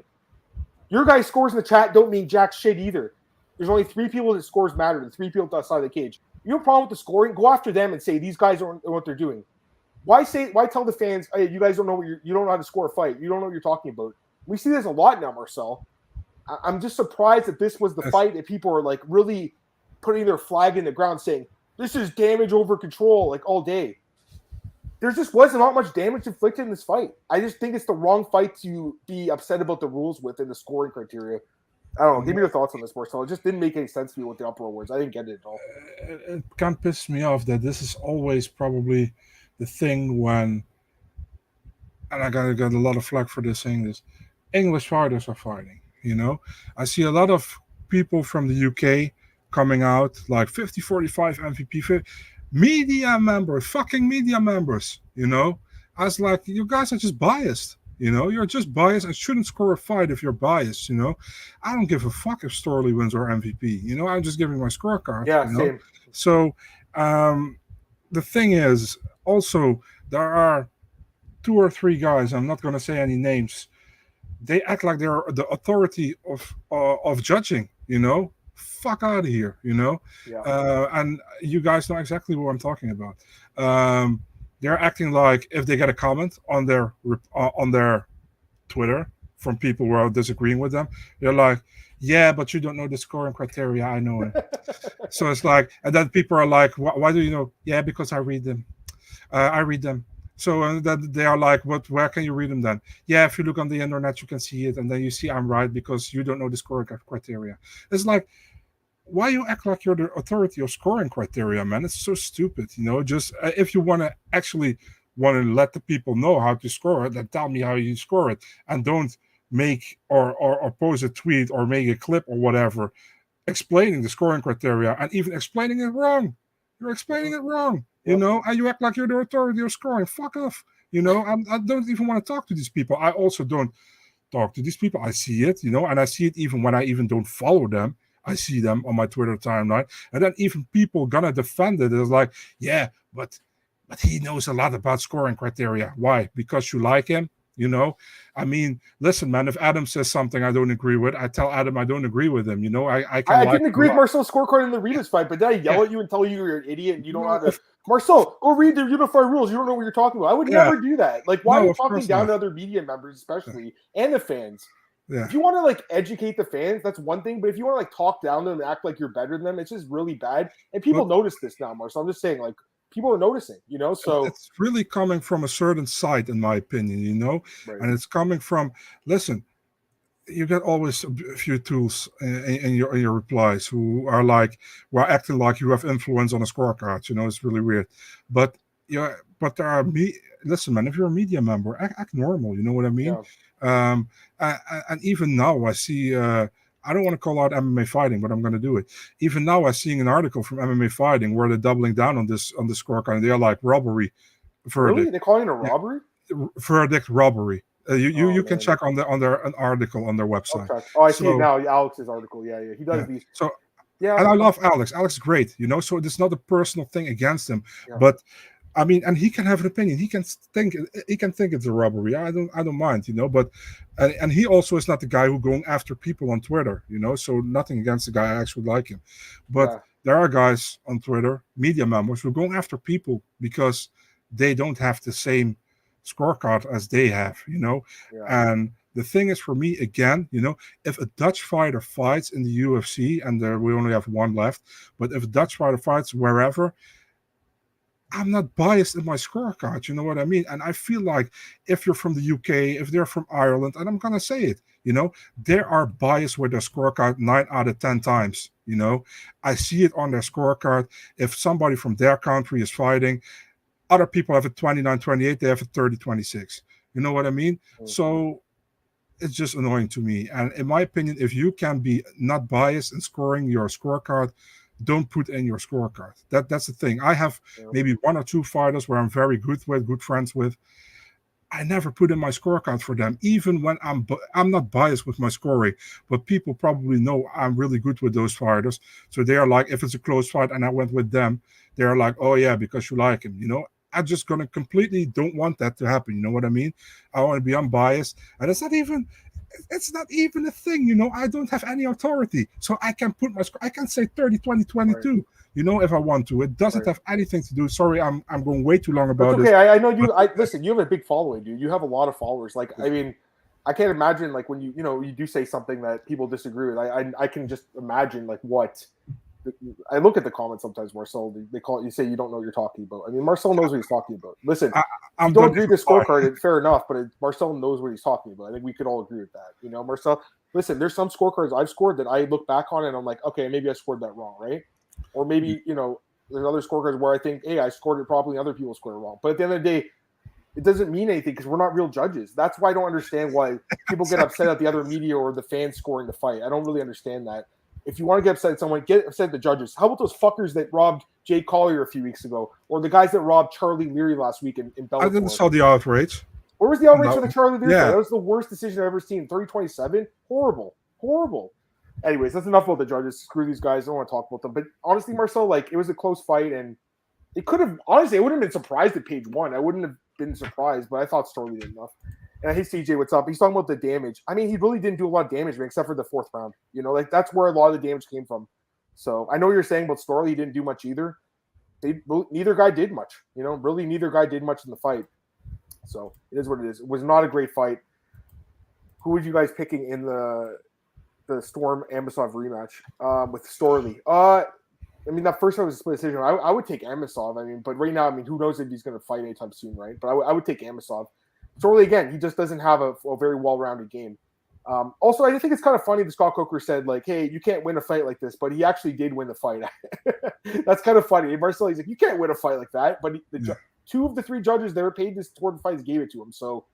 Speaker 1: Your guys' scores in the chat don't mean jack shit either. There's only 3 people that scores matter, the 3 people outside the cage. You have a problem with the scoring? Go after them and say these guys don't know what they're doing. Why tell the fans, hey, you guys don't know you don't know how to score a fight. You don't know what you're talking about. We see this a lot now, Marcel. I'm just surprised that this was the fight that people are like really putting their flag in the ground saying this is damage over control like all day. There just wasn't not much damage inflicted in this fight. I just think it's the wrong fight to be upset about the rules with and the scoring criteria. I don't know. Give me your thoughts on this, Marcel. It just didn't make any sense to me with the uproar words. I didn't get it at all.
Speaker 2: It kind of pisses me off that this is always probably the thing when, and I got a lot of flack for this saying this, English fighters are fighting, you know? I see a lot of people from the UK coming out like 50-45 MVP, fucking media members, you know? I was like, you guys are just biased. You know, you're just biased and shouldn't score a fight if you're biased, you know. I don't give a fuck if Storley wins or MVP. You know, I'm just giving my scorecard.
Speaker 1: Yeah,
Speaker 2: you know?
Speaker 1: Same.
Speaker 2: So the thing is, also, there are 2 or 3 guys, I'm not going to say any names, they act like they're the authority of judging, you know. Fuck out of here, you know.
Speaker 1: Yeah.
Speaker 2: And you guys know exactly what I'm talking about. They're acting like if they get a comment on their Twitter from people who are disagreeing with them, they're like, yeah, but you don't know the scoring criteria. I know it. So it's like, and then people are like, why do you know? Yeah, because I read them. So that they are like, where can you read them then? Yeah, if you look on the internet, you can see it. And then you see I'm right because you don't know the scoring criteria. It's like, why you act like you're the authority of scoring criteria, man? It's so stupid, you know. Just if you want to let the people know how to score it, then tell me how you score it, and don't make or post a tweet or make a clip or whatever explaining the scoring criteria and even explaining it wrong. You're explaining it wrong, you know, and you act like you're the authority of scoring. Fuck off, you know. I don't even want to talk to these people. I also don't talk to these people. I see it, you know, and I see it even when I even don't follow them. I see them on my Twitter timeline, and then even people gonna defend it. It's like, yeah, but he knows a lot about scoring criteria. Why? Because you like him, you know? I mean, listen, man, if Adam says something I don't agree with, I tell Adam I don't agree with him, you know? I
Speaker 1: didn't agree with Marcel's scorecard in the Rivas fight, but did I yell at you and tell you you're an idiot and you don't know how to... Marcel, go read the unified rules. You don't know what you're talking about. I would never do that. Like, why are you talking down to other media members, especially, and the fans? Yeah. If you want to like educate the fans, that's one thing. But if you want to like talk down to them and act like you're better than them, it's just really bad. And people notice this now, Marcel. I'm just saying, like, people are noticing, you know. So
Speaker 2: it's really coming from a certain side, in my opinion, you know. Right. And it's coming from, listen, you get always a few tools in your replies who are like, well, acting like you have influence on a scorecard. You know, it's really weird. But yeah, but there are listen, man, if you're a media member, act normal. You know what I mean? Yeah. And even now I see, I don't want to call out MMA fighting, but I'm going to do it. Even now I'm seeing an article from MMA fighting where they're doubling down on the scorecard, and they're like robbery verdict.
Speaker 1: Really? They're calling it a robbery?
Speaker 2: Verdict robbery. You can check on an article on their website.
Speaker 1: Okay. Oh, I see it now. Alex's article. Yeah. He does these.
Speaker 2: So yeah, and I love Alex. Alex is great, you know. So it's not a personal thing against him, but I mean, and he can have an opinion. He can think it's a robbery. I don't mind, But and he also is not the guy who going after people on Twitter, So nothing against the guy. I actually like him, but
Speaker 1: Yeah,
Speaker 2: there are guys on Twitter, media members, who are going after people because they don't have the same scorecard as they have,
Speaker 1: yeah,
Speaker 2: And the thing is, for me, again, if a Dutch fighter fights in the UFC, and we only have one left, but if a Dutch fighter fights wherever, I'm not biased in my scorecard, you know what I mean? And I feel like if you're from the UK, if they're from Ireland, and I'm gonna say it, they are biased with their scorecard 9 out of 10 times. I see it on their scorecard. If somebody from their country is fighting, other people have a 29-28, they have a 30-26. You know what I mean? So it's just annoying to me. And in my opinion, if you can be not biased in scoring your scorecard, don't put in your scorecard. That's the thing. I have maybe one or two fighters where I'm very good friends with. I never put in my scorecard for them, even when I'm not biased with my scoring, but people probably know I'm really good with those fighters. So they are like, if it's a close fight and I went with them, they're like, oh yeah, because you like him, I'm just gonna completely don't want that to happen. You know what I mean? I want to be unbiased, and it's not even a thing. I don't have any authority, so I can I can say 30, 20, 22. Right. If I want to. It doesn't have anything to do. Sorry, I'm going way too long about
Speaker 1: That's okay.
Speaker 2: this.
Speaker 1: I know you. Listen. You have a big following, dude. You have a lot of followers. Like, I mean, I can't imagine like when you do say something that people disagree with. I can just imagine like what. I look at the comments sometimes, Marcel. They call it. You say you don't know what you're talking about. I mean, Marcel knows what he's talking about. Listen, I don't agree with the scorecard. Fair enough, but Marcel knows what he's talking about. I think we could all agree with that. Marcel. Listen, there's some scorecards I've scored that I look back on and I'm like, okay, maybe I scored that wrong, right? Or maybe there's other scorecards where I think, hey, I scored it properly, and other people scored it wrong. But at the end of the day, it doesn't mean anything because we're not real judges. That's why I don't understand why people get upset at the other media or the fans scoring the fight. I don't really understand that. If you want to get upset at someone, get upset at the judges. How about those fuckers that robbed Jay Collier a few weeks ago, or the guys that robbed Charlie Leary last week in Bellator?
Speaker 2: I didn't saw the outrage.
Speaker 1: Where was the outrage for the Charlie Leary fight? That was the worst decision I've ever seen. 30-27, horrible. Anyways, that's enough about the judges. Screw these guys. I don't want to talk about them. But honestly, Marcel, like, it was a close fight, and it could have, honestly, I wouldn't have been surprised at page one. I wouldn't have been surprised, but I thought Storley did enough. And hey, CJ, what's up? He's talking about the damage. I mean, he really didn't do a lot of damage, except for the fourth round. Like, that's where a lot of the damage came from. So I know what you're saying about Storley. He didn't do much either. Neither guy did much. Really neither guy did much in the fight. So it is what it is. It was not a great fight. Who would you guys picking in the Storm Amosov rematch with Storley? I mean, that first one was a split decision. I would take Amosov. I mean, but right now, I mean, who knows if he's going to fight anytime soon, right? But I would take Amosov. Storley, again, he just doesn't have a very well-rounded game. Also, I think it's kind of funny that Scott Coker said, like, hey, you can't win a fight like this, but he actually did win the fight. That's kind of funny. Marcel, he's like, you can't win a fight like that, but two of the three judges that were paid toward the fights gave it to him. So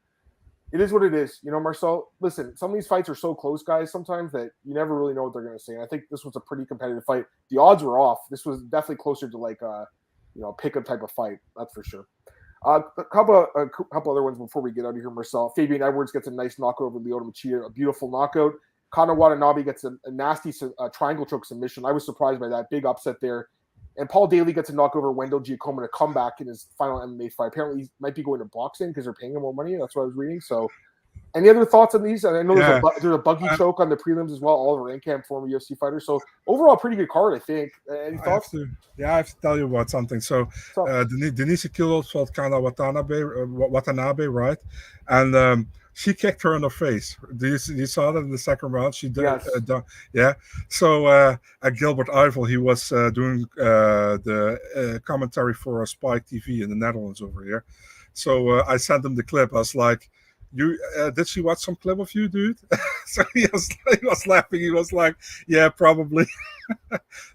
Speaker 1: it is what it is. Marcel, listen, some of these fights are so close, guys, sometimes that you never really know what they're going to say. And I think this was a pretty competitive fight. The odds were off. This was definitely closer to like a pickup type of fight. That's for sure. A couple other ones before we get out of here, Marcel. Fabian Edwards gets a nice knockout over Lyoto Machida, a beautiful knockout. Kana Watanabe gets a nasty triangle choke submission. I was surprised by that. Big upset there. And Paul Daly gets a knockout over Wendell Giacomo to come back in his final MMA fight. Apparently, he might be going to boxing because they're paying him more money. That's what I was reading. So, any other thoughts on these? I know there's a buggy choke on the prelims as well. Oliver Enkamp, former UFC fighter. So, overall, pretty good card, I think. Any thoughts?
Speaker 2: I have to tell you about something. So, Denise Kilos fought Kana Watanabe, right? And she kicked her in the face. You saw that in the second round? She did.
Speaker 1: Yes.
Speaker 2: So Gilbert Eiffel, he was doing the commentary for Spike TV in the Netherlands over here. So I sent him the clip. I was like, did she watch some clip of you, dude? So he was laughing. He was like, yeah, probably.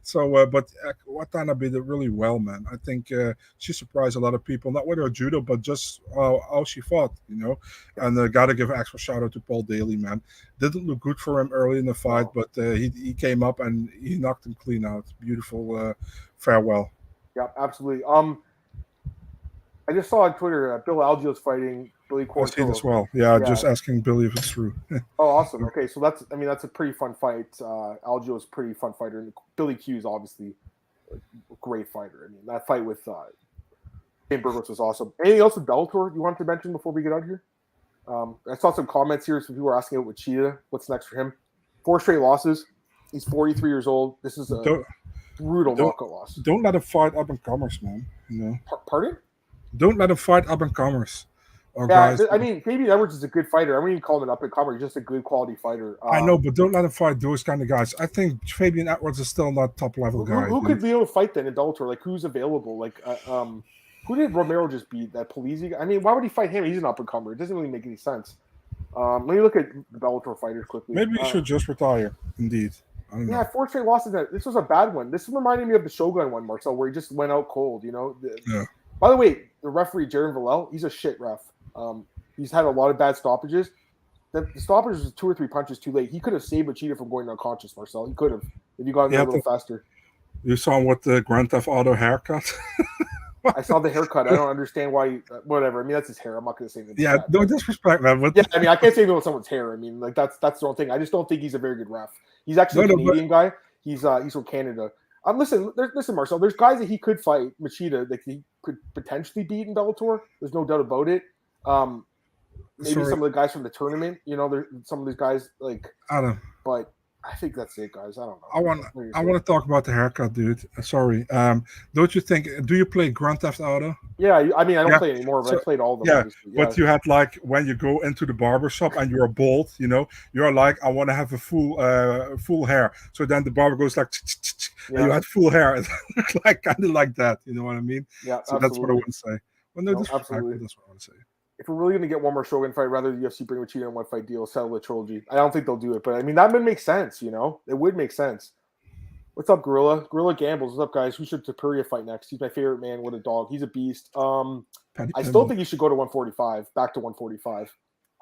Speaker 2: So, but Watanabe did really well, man. I think she surprised a lot of people, not with her judo, but just how she fought, And got to give an extra shout out to Paul Daly, man. Didn't look good for him early in the fight, but he came up and he knocked him clean out. Beautiful farewell.
Speaker 1: Yeah, absolutely. I just saw on Twitter Bill Algio's fighting Billy Quarantillo.
Speaker 2: I've seen as well. Yeah, just asking Billy if it's true.
Speaker 1: Oh, awesome. Okay, so that's a pretty fun fight. Algio's a pretty fun fighter, and Billy Q's obviously a great fighter. I mean, that fight with Shane Burgos was awesome. Anything else with Bellator you wanted to mention before we get out of here? I saw some comments here. Some people were asking about Cheetah. What's next for him? 4 straight losses. He's 43 years old. This is a brutal knockout loss.
Speaker 2: Don't let him fight up and comers, man. You know.
Speaker 1: Pardon?
Speaker 2: Don't let him fight up and comers.
Speaker 1: Yeah,
Speaker 2: guys.
Speaker 1: I mean, Fabian Edwards is a good fighter. I wouldn't even call him an up and comer. He's just a good quality fighter.
Speaker 2: I know, but don't let him fight those kind of guys. I think Fabian Edwards is still not top level guy.
Speaker 1: Who could be able to fight then in Bellator? Like, who's available? Like, who did Romero just beat? That Polizzi guy? I mean, why would he fight him? He's an up and comer. It doesn't really make any sense. Let me look at the Bellator fighters quickly.
Speaker 2: Maybe he should just retire. Indeed. I don't know.
Speaker 1: Yeah, 4 straight losses. This was a bad one. This reminded me of the Shogun one, Marcel, where he just went out cold. You know.
Speaker 2: Yeah.
Speaker 1: By the way, the referee Jaron Villel, he's a shit ref. He's had a lot of bad stoppages. The stoppage was 2 or 3 punches too late. He could have saved Cheetah from going unconscious, Marcel. He could have if you got him a little faster.
Speaker 2: You saw him with the Grand Theft Auto haircut.
Speaker 1: I saw the haircut. I don't understand why. Whatever. I mean, that's his hair. I'm not going to say anything.
Speaker 2: Yeah, no disrespect, man. But...
Speaker 1: Yeah, I mean, I can't say anything about someone's hair. I mean, like that's the whole thing. I just don't think he's a very good ref. He's actually a Canadian guy. He's from Canada. Listen, Marcel. There's guys that he could fight Machida that he could potentially beat in Bellator. There's no doubt about it. Maybe some of the guys from the tournament. You know, there's some of these guys like
Speaker 2: Adam.
Speaker 1: But I think that's it, guys. I don't know.
Speaker 2: I want to talk about the haircut, dude. Sorry. Don't you think? Do you play Grand Theft Auto?
Speaker 1: Yeah, I mean, I don't play anymore, but I played all of them.
Speaker 2: Yeah, but you had like when you go into the barber shop and you're bald, you know, you're like, I want to have a full hair. So then the barber goes like, and you had full hair, like kind of like that. You know what I mean?
Speaker 1: Yeah.
Speaker 2: So that's what I want to say. Well, no, absolutely. That's what I want to say.
Speaker 1: If we're really going to get one more Shogun fight, rather the UFC bring Machida in one fight deal, settle the trilogy. I don't think they'll do it, but I mean, that would make sense, you know? It would make sense. What's up, Gorilla? Gorilla Gambles. What's up, guys? Who should Topuria fight next? He's my favorite man. What a dog. He's a beast. I still think he should go to 145, back to 145.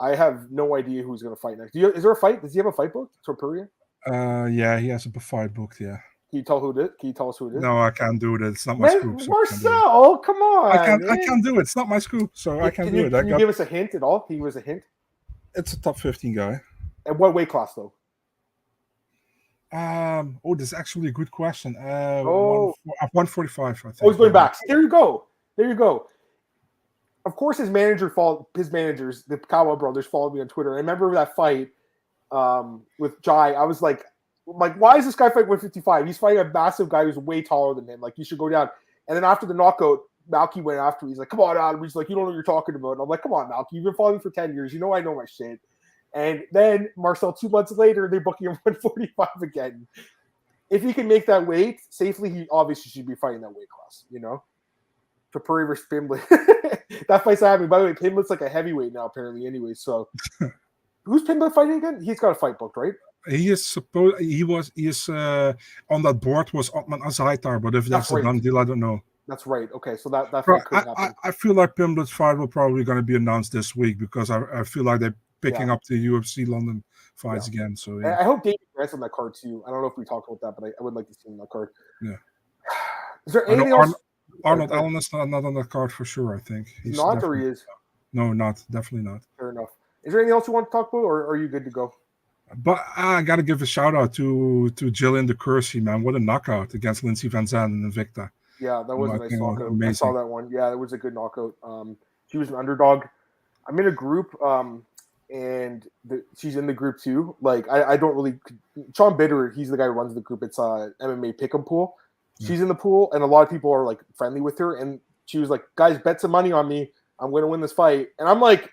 Speaker 1: I have no idea who's going to fight next. Is there a fight? Does he have a fight booked, Topuria?
Speaker 2: Yeah, he has a fight booked, yeah.
Speaker 1: Can you tell who it is? Can you tell us who it is?
Speaker 2: No, I can't do that. It's not my scoop.
Speaker 1: So Marcel, come on.
Speaker 2: I can't do it. It's not my scoop, so I can't do it.
Speaker 1: Can you give us a hint at all? Can you give us a hint?
Speaker 2: It's a top 15 guy.
Speaker 1: And what weight class, though?
Speaker 2: This is actually a good question. 145, I think.
Speaker 1: Oh, he's going back. There you go. Of course, his managers, the Kawa brothers, followed me on Twitter. I remember that fight with Jai. I was like, why is this guy fighting 155? He's fighting a massive guy who's way taller than him. Like, you should go down. And then after the knockout, Malky went after me. He's like, come on, Adam. He's like, you don't know what you're talking about. And I'm like, come on, Malky. You've been following me for 10 years. You know I know my shit. And then, Marcel, 2 months later, they're booking him 145 again. If he can make that weight safely, he obviously should be fighting that weight class, you know? Topuria versus Pimblett. That fight's happening. By the way, Pimblett's like a heavyweight now, apparently, anyway. So, who's Pimblett fighting again? He's got a fight booked, right?
Speaker 2: He is on that board was Otman Azaitar, but if that's a done deal, I don't know.
Speaker 1: That's right. Okay, so that fight could happen.
Speaker 2: I feel like Pimblett's fight will probably going to be announced this week because I feel like they're picking up the UFC London fights again. So yeah.
Speaker 1: I hope Davey Grant's on that card too. I don't know if we talked about that, but I would like to see him on that card.
Speaker 2: Yeah.
Speaker 1: Is there anything else?
Speaker 2: Arnold Allen is not on that card for sure. I think
Speaker 1: he's not, or he is.
Speaker 2: No, definitely not.
Speaker 1: Fair enough. Is there anything else you want to talk about, or are you good to go?
Speaker 2: But I got to give a shout out to Jillian DeCourcy, man. What a knockout against Lindsey Van Zandt and Invicta.
Speaker 1: Yeah, that was a nice knockout. I saw that one. Yeah, it was a good knockout. She was an underdog. I'm in a group, and she's in the group too. Like, I don't really. Sean Bitter, he's the guy who runs the group. It's MMA Pick'em Pool. She's in the pool, and a lot of people are like friendly with her. And she was like, "Guys, bet some money on me. I'm going to win this fight." And I'm like,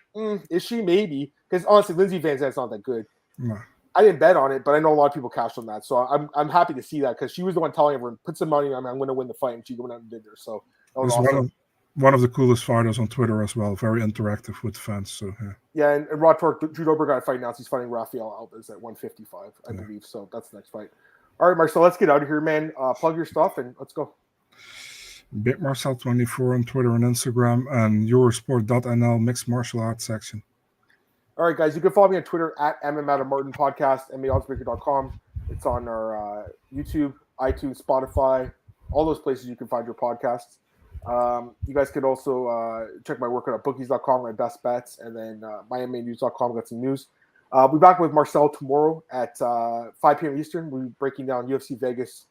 Speaker 1: "Is she? Maybe." Because honestly, Lindsey Van Zandt's not that good. No. I didn't bet on it, but I know a lot of people cashed on that. So I'm happy to see that because she was the one telling everyone, put some money on me, I'm going to win the fight. And she went out and did there. So that was awesome.
Speaker 2: One of the coolest fighters on Twitter as well. Very interactive with fans. So
Speaker 1: yeah, and Rod Tork, Drew Dober got a fight announced. He's fighting Rafael Alves at 155, I believe. So that's the next fight. All right, Marcel, let's get out of here, man. Plug your stuff and let's go.
Speaker 2: Big Marcel 24 on Twitter and Instagram, and Eurosport.nl mixed martial arts section.
Speaker 1: All right, guys, you can follow me on Twitter at MMAOB Podcast, MMAOddsbreaker.com. It's on our YouTube, iTunes, Spotify, all those places you can find your podcasts. You guys can also check my work out at bookies.com, my best bets, and then MiamiNews.com. Got some news. I'll be back with Marcel tomorrow at 5 p.m. Eastern. We'll be breaking down UFC Vegas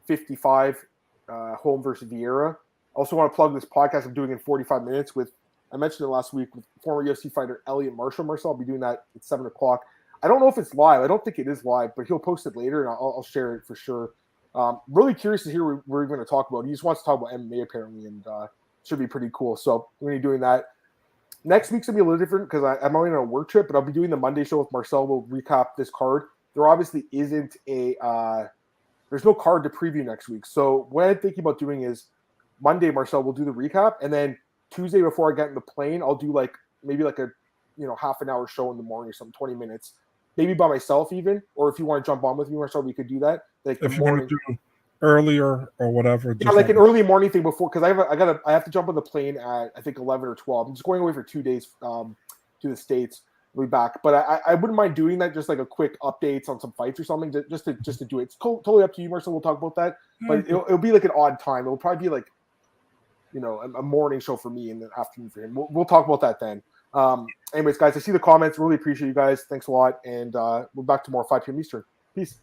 Speaker 1: 55, home versus Vieira. I also want to plug this podcast I'm doing in 45 minutes with, I mentioned it last week, with former UFC fighter Elliot Marshall. I'll be doing that at 7 o'clock. I don't know if it's live. I don't think it is live, but he'll post it later, and I'll share it for sure. Really curious to hear what we're going to talk about. He just wants to talk about MMA apparently, and should be pretty cool. So I'm going to be doing that. Next week's going to be a little different because I'm only on a work trip, but I'll be doing the Monday show with Marcel. We'll recap this card. There obviously isn't there's no card to preview next week. So what I'm thinking about doing is Monday, Marcel will do the recap, and then Tuesday before I get in the plane, I'll do maybe a half an hour show in the morning or something, 20 minutes, maybe by myself even, or if you want to jump on with me, Marcel, we could do that. Like
Speaker 2: if you want to do earlier or whatever,
Speaker 1: yeah, like an early morning thing before, because I have to jump on the plane at I think 11 or 12. I'm just going away for 2 days to the States. I'll be back, but I wouldn't mind doing that, just like a quick updates on some fights or something, just to do it. It's totally up to you, Marcel. We'll talk about that, but it'll be like an odd time. It'll probably be like a morning show for me and the afternoon for him. We'll talk about that then. Anyways, guys, I see the comments. Really appreciate you guys. Thanks a lot, and we're back tomorrow 5 p.m. Eastern. Peace.